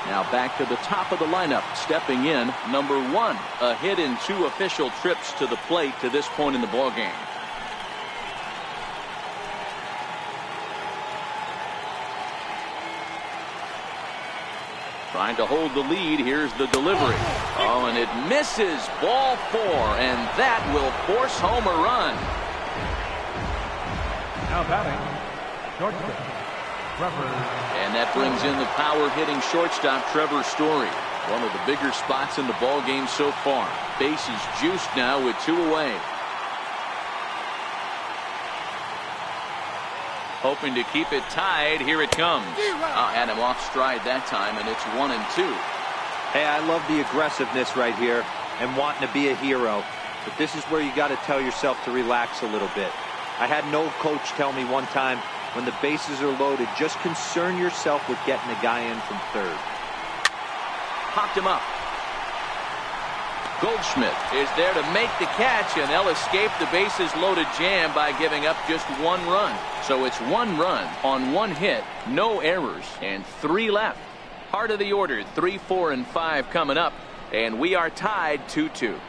Now back to the top of the lineup. Stepping in, number 1. A hit in 2 official trips to the plate to this point in the ballgame. Trying to hold the lead. Here's the delivery. Oh, and it misses. Ball 4, and that will force home a run. Now batting, shortstop, Trevor. And that brings in the power-hitting shortstop, Trevor Story. One of the bigger spots in the ball game so far. Bases juiced now with 2 away. Hoping to keep it tied. Here it comes. Had him off stride that time, and it's 1 and 2. Hey, I love the aggressiveness right here and wanting to be a hero. But this is where you got to tell yourself to relax a little bit. I had an old coach tell me one time, when the bases are loaded, just concern yourself with getting the guy in from third. Popped him up. Goldschmidt is there to make the catch, and they'll escape the bases loaded jam by giving up just 1 run. So it's 1 run on 1 hit, no errors, and 3 left. Heart of the order, 3, 4, and 5 coming up, and we are tied 2-2.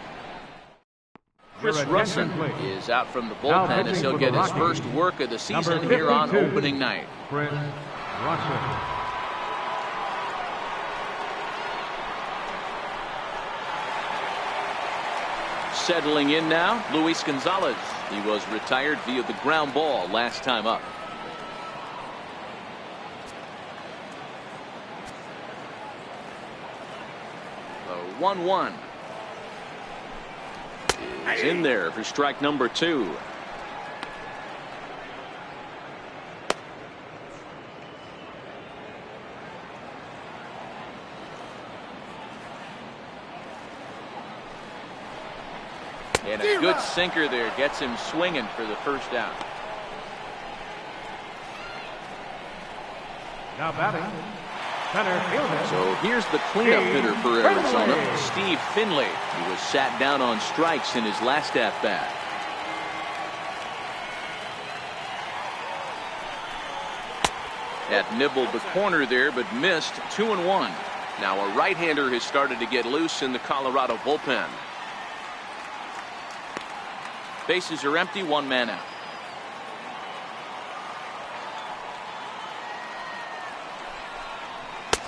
Chris Russin is out from the bullpen as he'll get his first work of the season here on opening night. Chris Russin. Settling in now, Luis Gonzalez. He was retired via the ground ball last time up. The 1-1 is in there for strike number 2. And a good sinker there gets him swinging for the first out. Now batting, center fielder. So here's the cleanup hitter for Arizona, Steve Finley. He was sat down on strikes in his last at bat. That nibbled the corner there, but missed. 2-1. Now a right-hander has started to get loose in the Colorado bullpen. Bases are empty, 1 man out.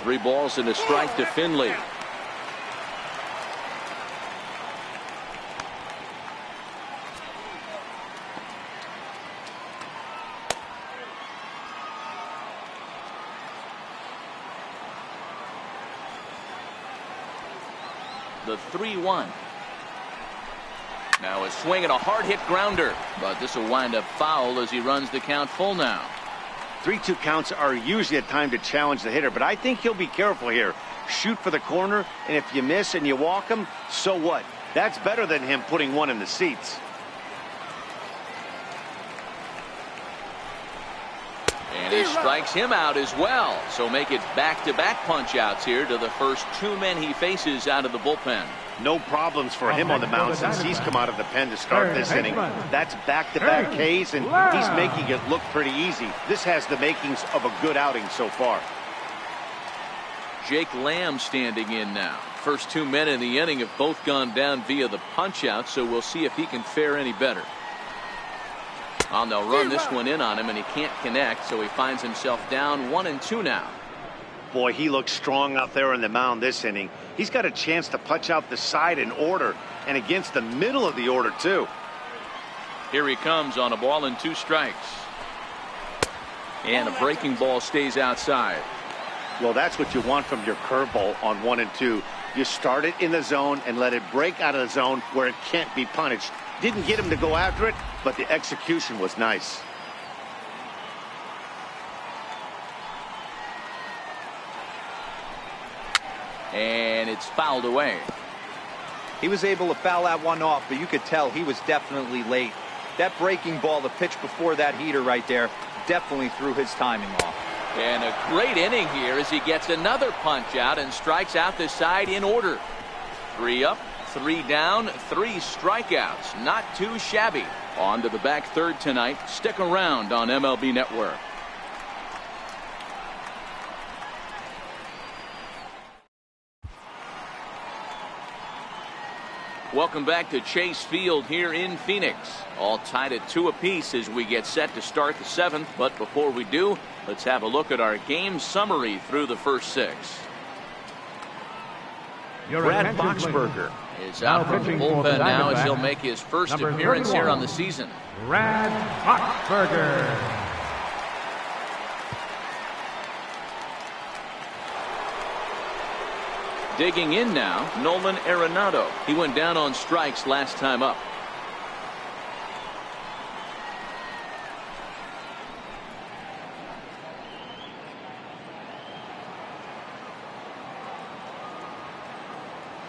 Three balls and a strike to Finley. the 3-1. Now a swing and a hard hit grounder, but this will wind up foul as he runs the count full now. 3-2 counts are usually a time to challenge the hitter, but I think he'll be careful here. Shoot for the corner, and if you miss and you walk him, so what? That's better than him putting one in the seats. And he strikes him out as well. So make it back-to-back punch-outs here to the first 2 men he faces out of the bullpen. No problems for him on the mound since he's come out of the pen to start this inning. That's back-to-back Ks, and he's making it look pretty easy. This has the makings of a good outing so far. Jake Lamb standing in now. First 2 men in the inning have both gone down via the punch-out, so we'll see if he can fare any better. And they'll run this one in on him, and he can't connect, so he finds himself down 1-2 now. Boy, he looks strong out there on the mound this inning. He's got a chance to punch out the side in order, and against the middle of the order, too. Here he comes on a ball and 2 strikes. And a breaking ball stays outside. Well, that's what you want from your curveball on 1 and 2. You start it in the zone and let it break out of the zone where it can't be punished. Didn't get him to go after it, but the execution was nice. And it's fouled away. He was able to foul that one off, but you could tell he was definitely late. That breaking ball, the pitch before that heater right there, definitely threw his timing off. And a great inning here as he gets another punch out and strikes out the side in order. 3 up, 3 down, 3 strikeouts. Not too shabby. On to the back third tonight. Stick around on MLB Network. Welcome back to Chase Field here in Phoenix. All tied at 2 apiece as we get set to start the 7th. But before we do, let's have a look at our game summary through the first 6. Brad Boxberger is out from the bullpen now as he'll make his first appearance here on the season. Brad Boxberger. Digging in now, Nolan Arenado. He went down on strikes last time up.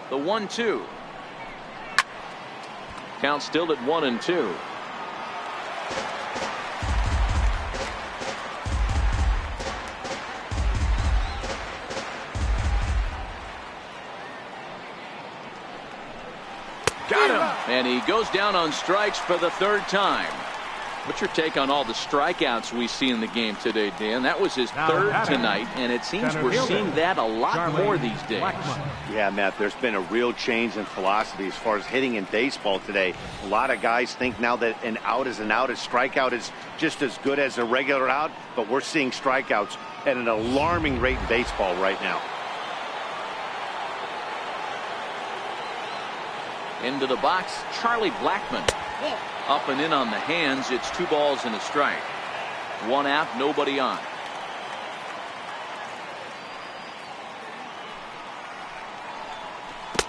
The 1-2. Count still at 1-2. Got him. And he goes down on strikes for the 3rd time. What's your take on all the strikeouts we see in the game today, Dan? That was his 3rd tonight, and it seems we're seeing that a lot more these days. Yeah, Matt, there's been a real change in philosophy as far as hitting in baseball today. A lot of guys think now that an out is an out. A strikeout is just as good as a regular out, but we're seeing strikeouts at an alarming rate in baseball right now. Into the box, Charlie Blackmon. Up and in on the hands. It's 2 balls and a strike. 1 out, nobody on.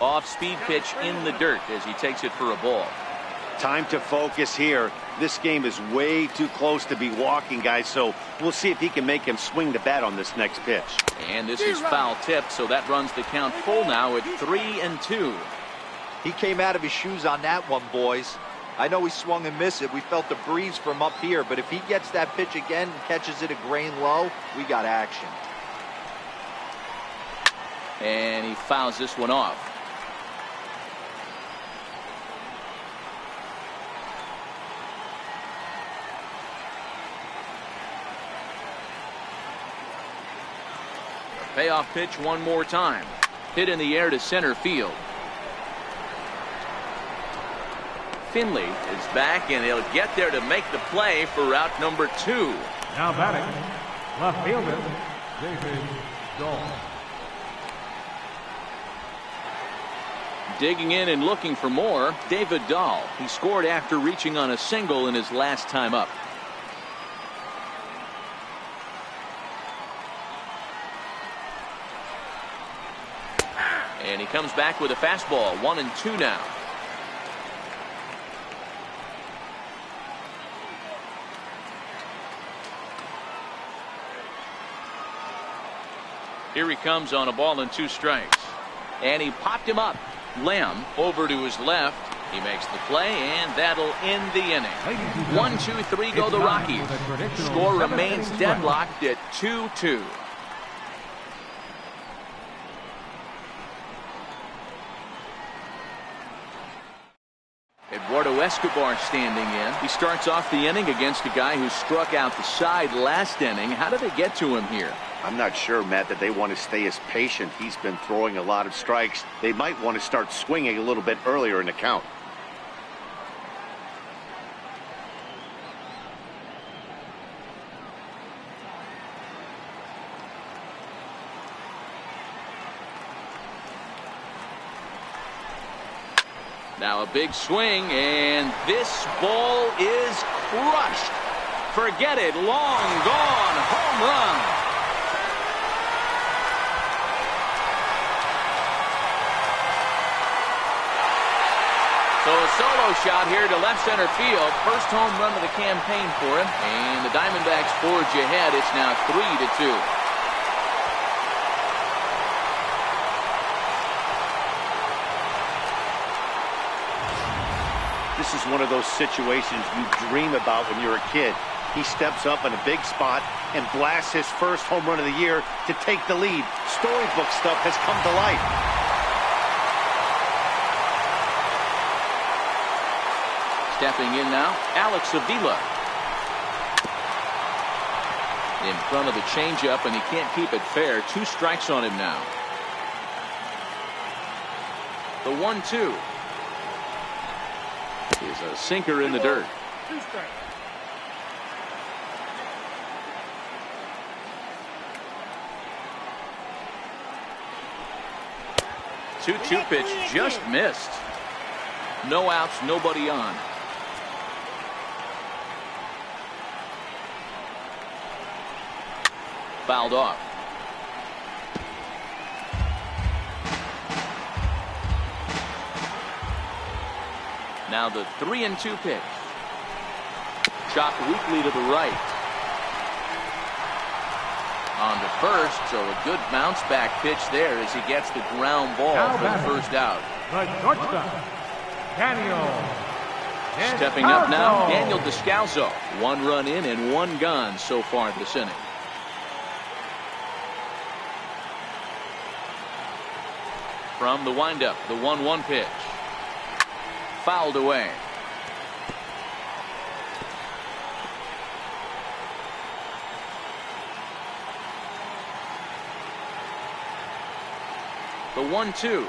Off-speed pitch in the dirt as he takes it for a ball. Time to focus here. This game is way too close to be walking, guys, so we'll see if he can make him swing the bat on this next pitch. And this is foul tipped, so that runs the count full now at 3-2. He came out of his shoes on that one, boys. I know he swung and missed it. We felt the breeze from up here, but if he gets that pitch again and catches it a grain low, we got action. And he fouls this one off. A payoff pitch one more time. Hit in the air to center field. Finley is back, and he'll get there to make the play for route number 2. Now batting, left fielder, David Dahl. Digging in and looking for more, David Dahl. He scored after reaching on a single in his last time up. And he comes back with a fastball. 1-2 now. Here he comes on a ball and 2 strikes. And he popped him up. Lamb over to his left. He makes the play, and that'll end the inning. 1, 2, 3 go the Rockies. Score remains deadlocked at 2-2. Eduardo Escobar standing in. He starts off the inning against a guy who struck out the side last inning. How did they get to him here? I'm not sure, Matt, that they want to stay as patient. He's been throwing a lot of strikes. They might want to start swinging a little bit earlier in the count. Now a big swing, and this ball is crushed. Forget it. Long gone. Home run. So a solo shot here to left center field. First home run of the campaign for him. And the Diamondbacks forge ahead. It's now 3-2. This is one of those situations you dream about when you're a kid. He steps up in a big spot and blasts his first home run of the year to take the lead. Storybook stuff has come to life. Stepping in now, Alex Avila. In front of the changeup, and he can't keep it fair. 2 strikes on him now. The 1-2 is a sinker in the dirt. 2 strikes. Two pitch just missed. No outs, nobody on. Fouled off. Now the 3-2 pitch. Chopped weakly to the right. On to first, so a good bounce back pitch there as he gets the ground ball for the first out. The shortstop, Daniel. Stepping up now, Daniel Descalso. 1 run in and 1 gone so far this inning. From the windup, the 1-1 pitch. Fouled away. The 1-2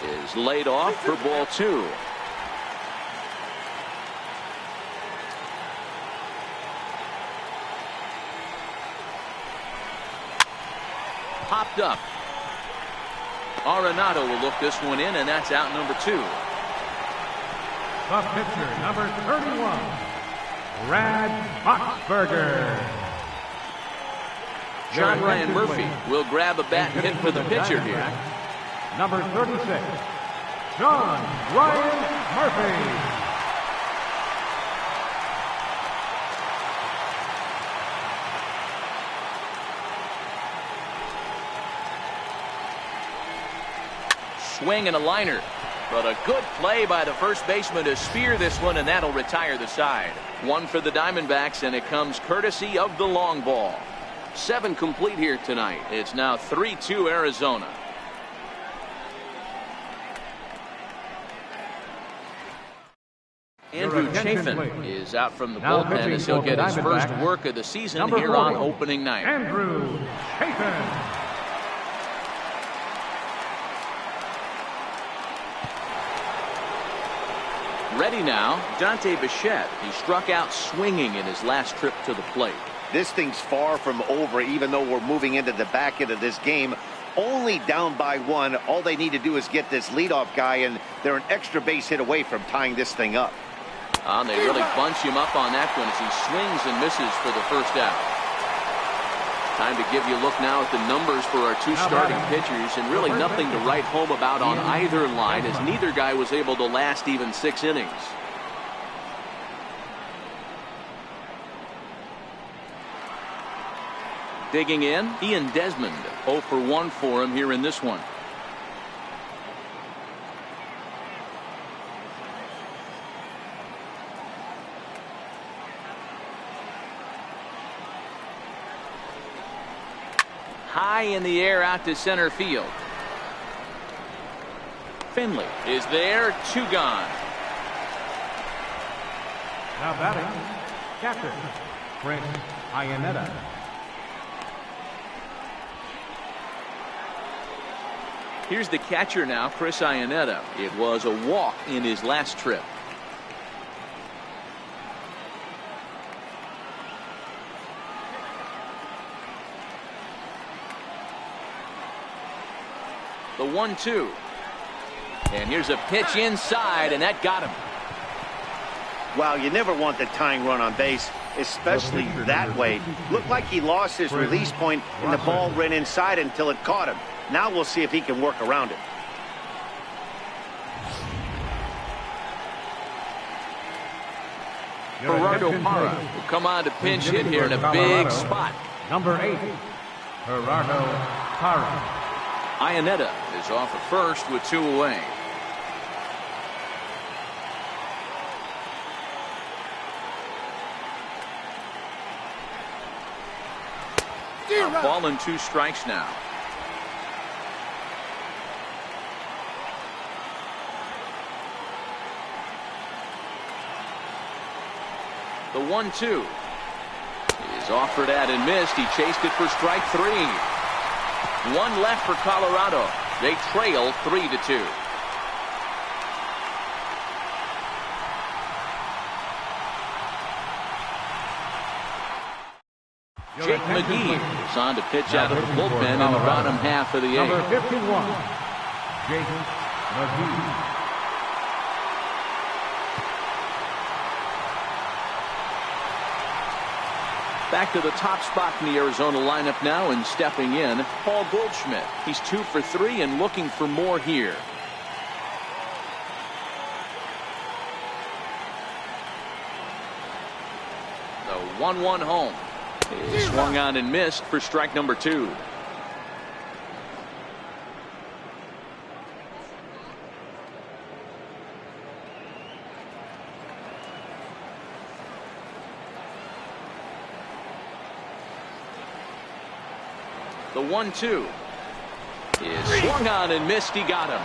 is laid off for ball 2. Popped up. Arenado will look this one in, and that's out number 2. The pitcher, number 31, Brad Boxberger. John Ryan Murphy will grab a bat and hit for the pitcher here. Number 36, John Ryan Murphy. Swing and a liner, but a good play by the first baseman to spear this one, and that'll retire the side. 1 for the Diamondbacks, and it comes courtesy of the long ball. 7 complete here tonight. It's now 3-2 Arizona. Andrew Chafin is out from the bullpen as he'll get his first work of the season here on opening night. Andrew Chafin. Ready now, Dante Bichette. He struck out swinging in his last trip to the plate. This thing's far from over, even though we're moving into the back end of this game. Only down by 1. All they need to do is get this leadoff guy, and they're an extra base hit away from tying this thing up. And they really bunch him up on that one as he swings and misses for the first out. Time to give you a look now at the numbers for our two starting pitchers, and really nothing to write home about on either line, as neither guy was able to last even 6 innings. Digging in, Ian Desmond. 0 for 1 for him here in this one. High in the air out to center field. Finley is there. 2 gone. Now batting, catcher, Chris Iannetta. Here's the catcher now, Chris Iannetta. It was a walk in his last trip. The 1-2. And here's a pitch inside, and that got him. Wow, you never want the tying run on base, especially that way. Looked like he lost his release point, and the ball ran inside until it caught him. Now we'll see if he can work around it. Gerardo Parra will come on to pinch hit here in a big spot. Number 8, Gerardo Parra. Iannetta is off at first with 2 away. A ball and 2 strikes now. The 1-2 is offered at and missed. He chased it for strike 3. 1 left for Colorado. They trail 3-2. Jake McGee is on to pitch out of the bullpen in the bottom half of the 8th. Number 51, Jake McGee. Back to the top spot in the Arizona lineup now, and stepping in, Paul Goldschmidt. He's 2 for 3 and looking for more here. The 1-1 home. He swung on and missed for strike number 2. The 1-2 is swung on and missed. He got him.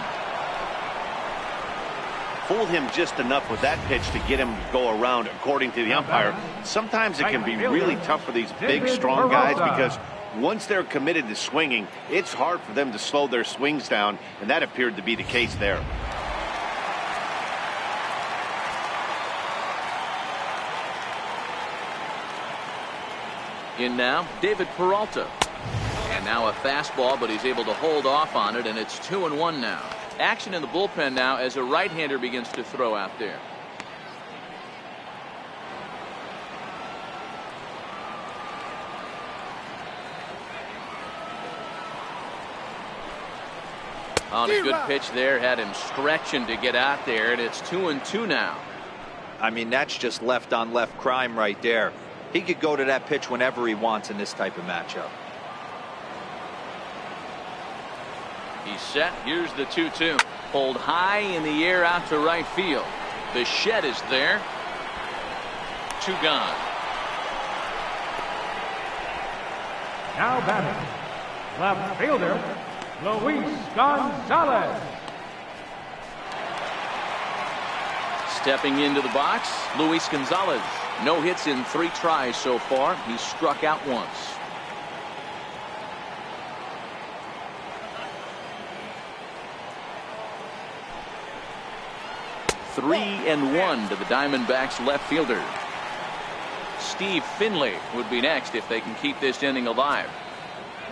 Fooled him just enough with that pitch to get him to go around, according to the umpire. Sometimes it can be really tough for these big, strong guys, because once they're committed to swinging, it's hard for them to slow their swings down, and that appeared to be the case there. In now, David Peralta. And now a fastball, but he's able to hold off on it, and it's 2-1 now. Action in the bullpen now as a right-hander begins to throw out there. On a good pitch there, had him stretching to get out there, and it's 2-2 now. I mean, that's just left on left crime right there. He could go to that pitch whenever he wants in this type of matchup. He's set. Here's the 2-2. Pulled high in the air out to right field. The shed is there. 2 gone. Now batting, left fielder, Luis Gonzalez. Stepping into the box, Luis Gonzalez. No hits in 3 tries so far. He's struck out once. 3-1 to the Diamondbacks left fielder. Steve Finley would be next if they can keep this inning alive.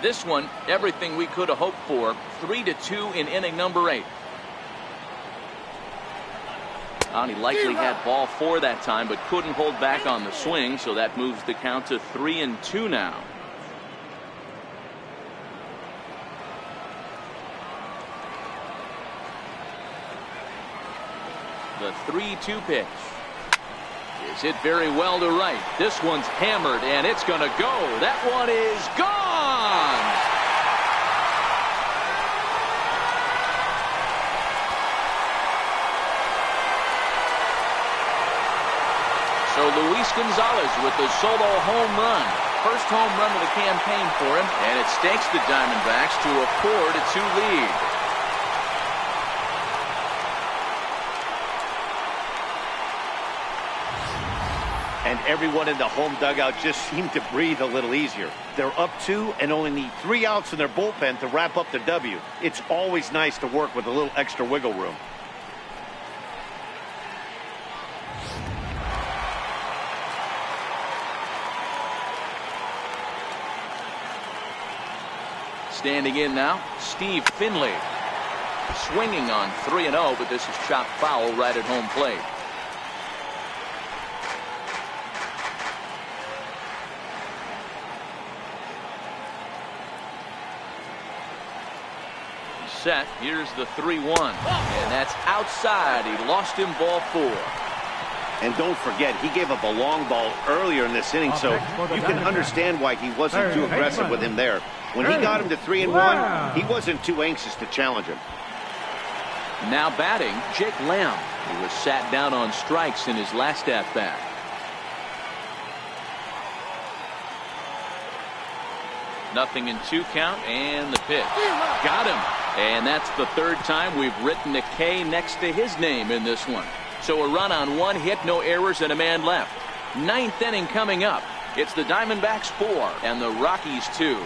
This one, everything we could have hoped for. 3-2 in inning number 8. He likely had ball 4 that time, but couldn't hold back on the swing, so that moves the count to 3-2 now. The 3-2 pitch. Is hit very well to right. This one's hammered, and it's going to go. That one is gone. So Luis Gonzalez with the solo home run. First home run of the campaign for him, and it stakes the Diamondbacks to a 4-2 lead. And everyone in the home dugout just seemed to breathe a little easier. They're up 2 and only need 3 outs in their bullpen to wrap up the W. It's always nice to work with a little extra wiggle room. Standing in now, Steve Finley. Swinging on 3-0, but this is chopped foul right at home plate. Set. Here's the 3-1, and that's outside. He lost him, ball 4. And don't forget, he gave up a long ball earlier in this inning, so you can understand why he wasn't too aggressive with him there. When he got him to 3-1, he wasn't too anxious to challenge him. Now batting, Jake Lamb, who was sat down on strikes in his last at-bat. Nothing in 2 count, and the pitch. Got him. And that's the 3rd time we've written a K next to his name in this one. So a run on 1 hit, no errors, and a man left. 9th inning coming up. It's the Diamondbacks 4 and the Rockies 2.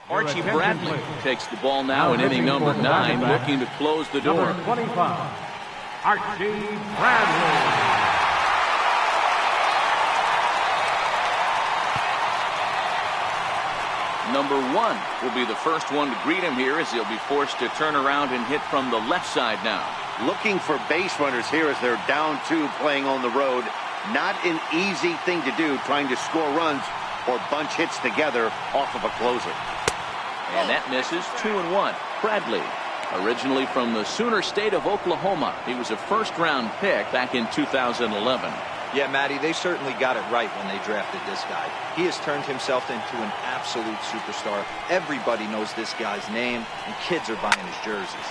Archie Bradley takes the ball now in inning number 9, looking to close the door. Number 25, Archie Bradley. Number 1 will be the first one to greet him here, as he'll be forced to turn around and hit from the left side now. Looking for base runners here as they're down 2 playing on the road. Not an easy thing to do, trying to score runs or bunch hits together off of a closer. And that misses. 2-1. Bradley, originally from the Sooner State of Oklahoma. He was a first-round pick back in 2011. Yeah, Matty, they certainly got it right when they drafted this guy. He has turned himself into an absolute superstar. Everybody knows this guy's name, and kids are buying his jerseys.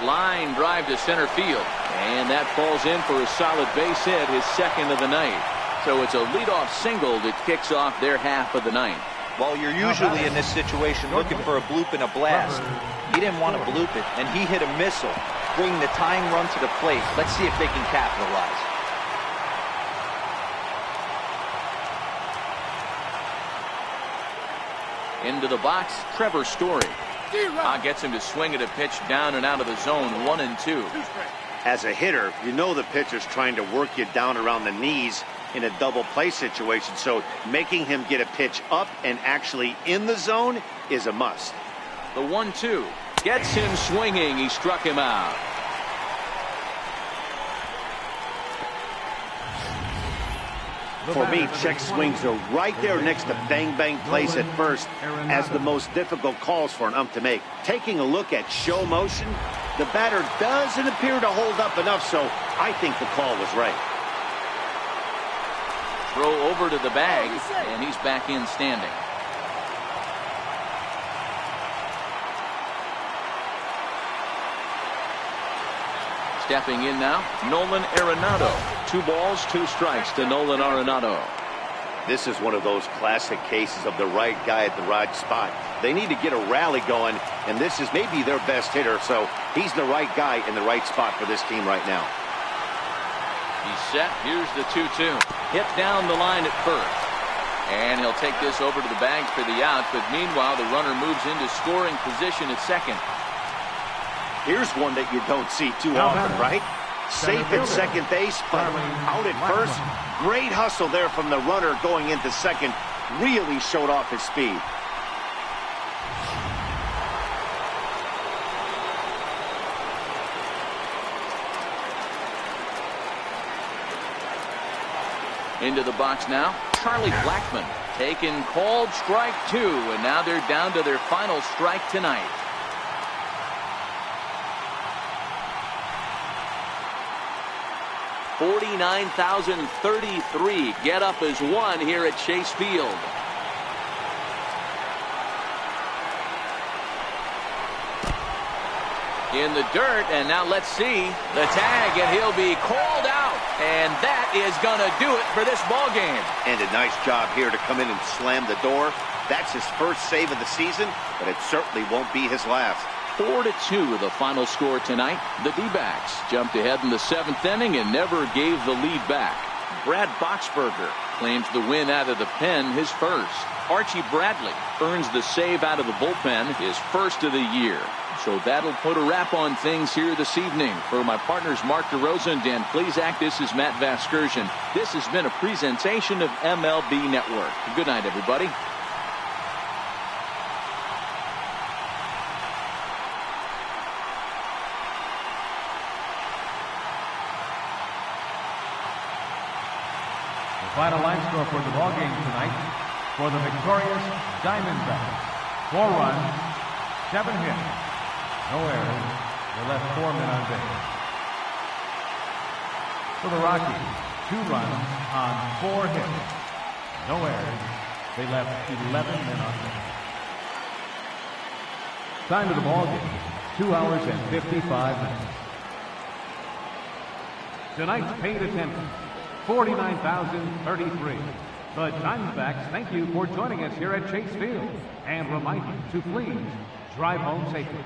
Line drive to center field, and that falls in for a solid base hit, his 2nd of the night. So it's a leadoff single that kicks off their half of the ninth. Well, you're usually in this situation looking for a bloop and a blast. He didn't want to bloop it, and he hit a missile, bringing the tying run to the plate. Let's see if they can capitalize. Into the box, Trevor Story. Gets him to swing at a pitch down and out of the zone, 1-2. As a hitter, you know the pitcher's trying to work you down around the knees in a double play situation, so making him get a pitch up and actually in the zone is a must. The 1-2 gets him swinging. He struck him out. For me, check swings are right there next to bang-bang plays at first as the most difficult calls for an ump to make. Taking a look at show motion, the batter doesn't appear to hold up enough, so I think the call was right. Throw over to the bag, and he's back in standing. Stepping in now, Nolan Arenado. 2 balls, 2 strikes to Nolan Arenado. This is one of those classic cases of the right guy at the right spot. They need to get a rally going, and this is maybe their best hitter, so he's the right guy in the right spot for this team right now. He's set. Here's the 2-2. Hit down the line at first. And he'll take this over to the bag for the out, but meanwhile the runner moves into scoring position at second. Here's one that you don't see too often, right? Safe at second base, but out at first. Great hustle there from the runner going into second. Really showed off his speed. Into the box now, Charlie Blackmon. Taken, called, strike 2, and now they're down to their final strike tonight. 49,033 get up as one here at Chase Field. In the dirt, and now let's see the tag, and he'll be called out, and that is going to do it for this ball game. And a nice job here to come in and slam the door. That's his first save of the season, but it certainly won't be his last. 4-2 the final score tonight. The D-backs jumped ahead in the 7th inning and never gave the lead back. Brad Boxberger claims the win out of the pen, his first. Archie Bradley earns the save out of the bullpen, his first of the year. So that'll put a wrap on things here this evening. For my partners Mark DeRosa and Dan Plesac, this is Matt Vasgersian. This has been a presentation of MLB Network. Good night, everybody. The final line score for the ball game tonight: for the victorious Diamondbacks, 4 runs, 7 hits, no errors. They left 4 men on base. For the Rockies, 2 runs on 4 hits, no errors. They left 11 men on base. Time of the ball game: 2 hours and 55 minutes. Tonight's paid attendance: 49,033. The Diamondbacks thank you for joining us here at Chase Field and remind you to please drive home safely.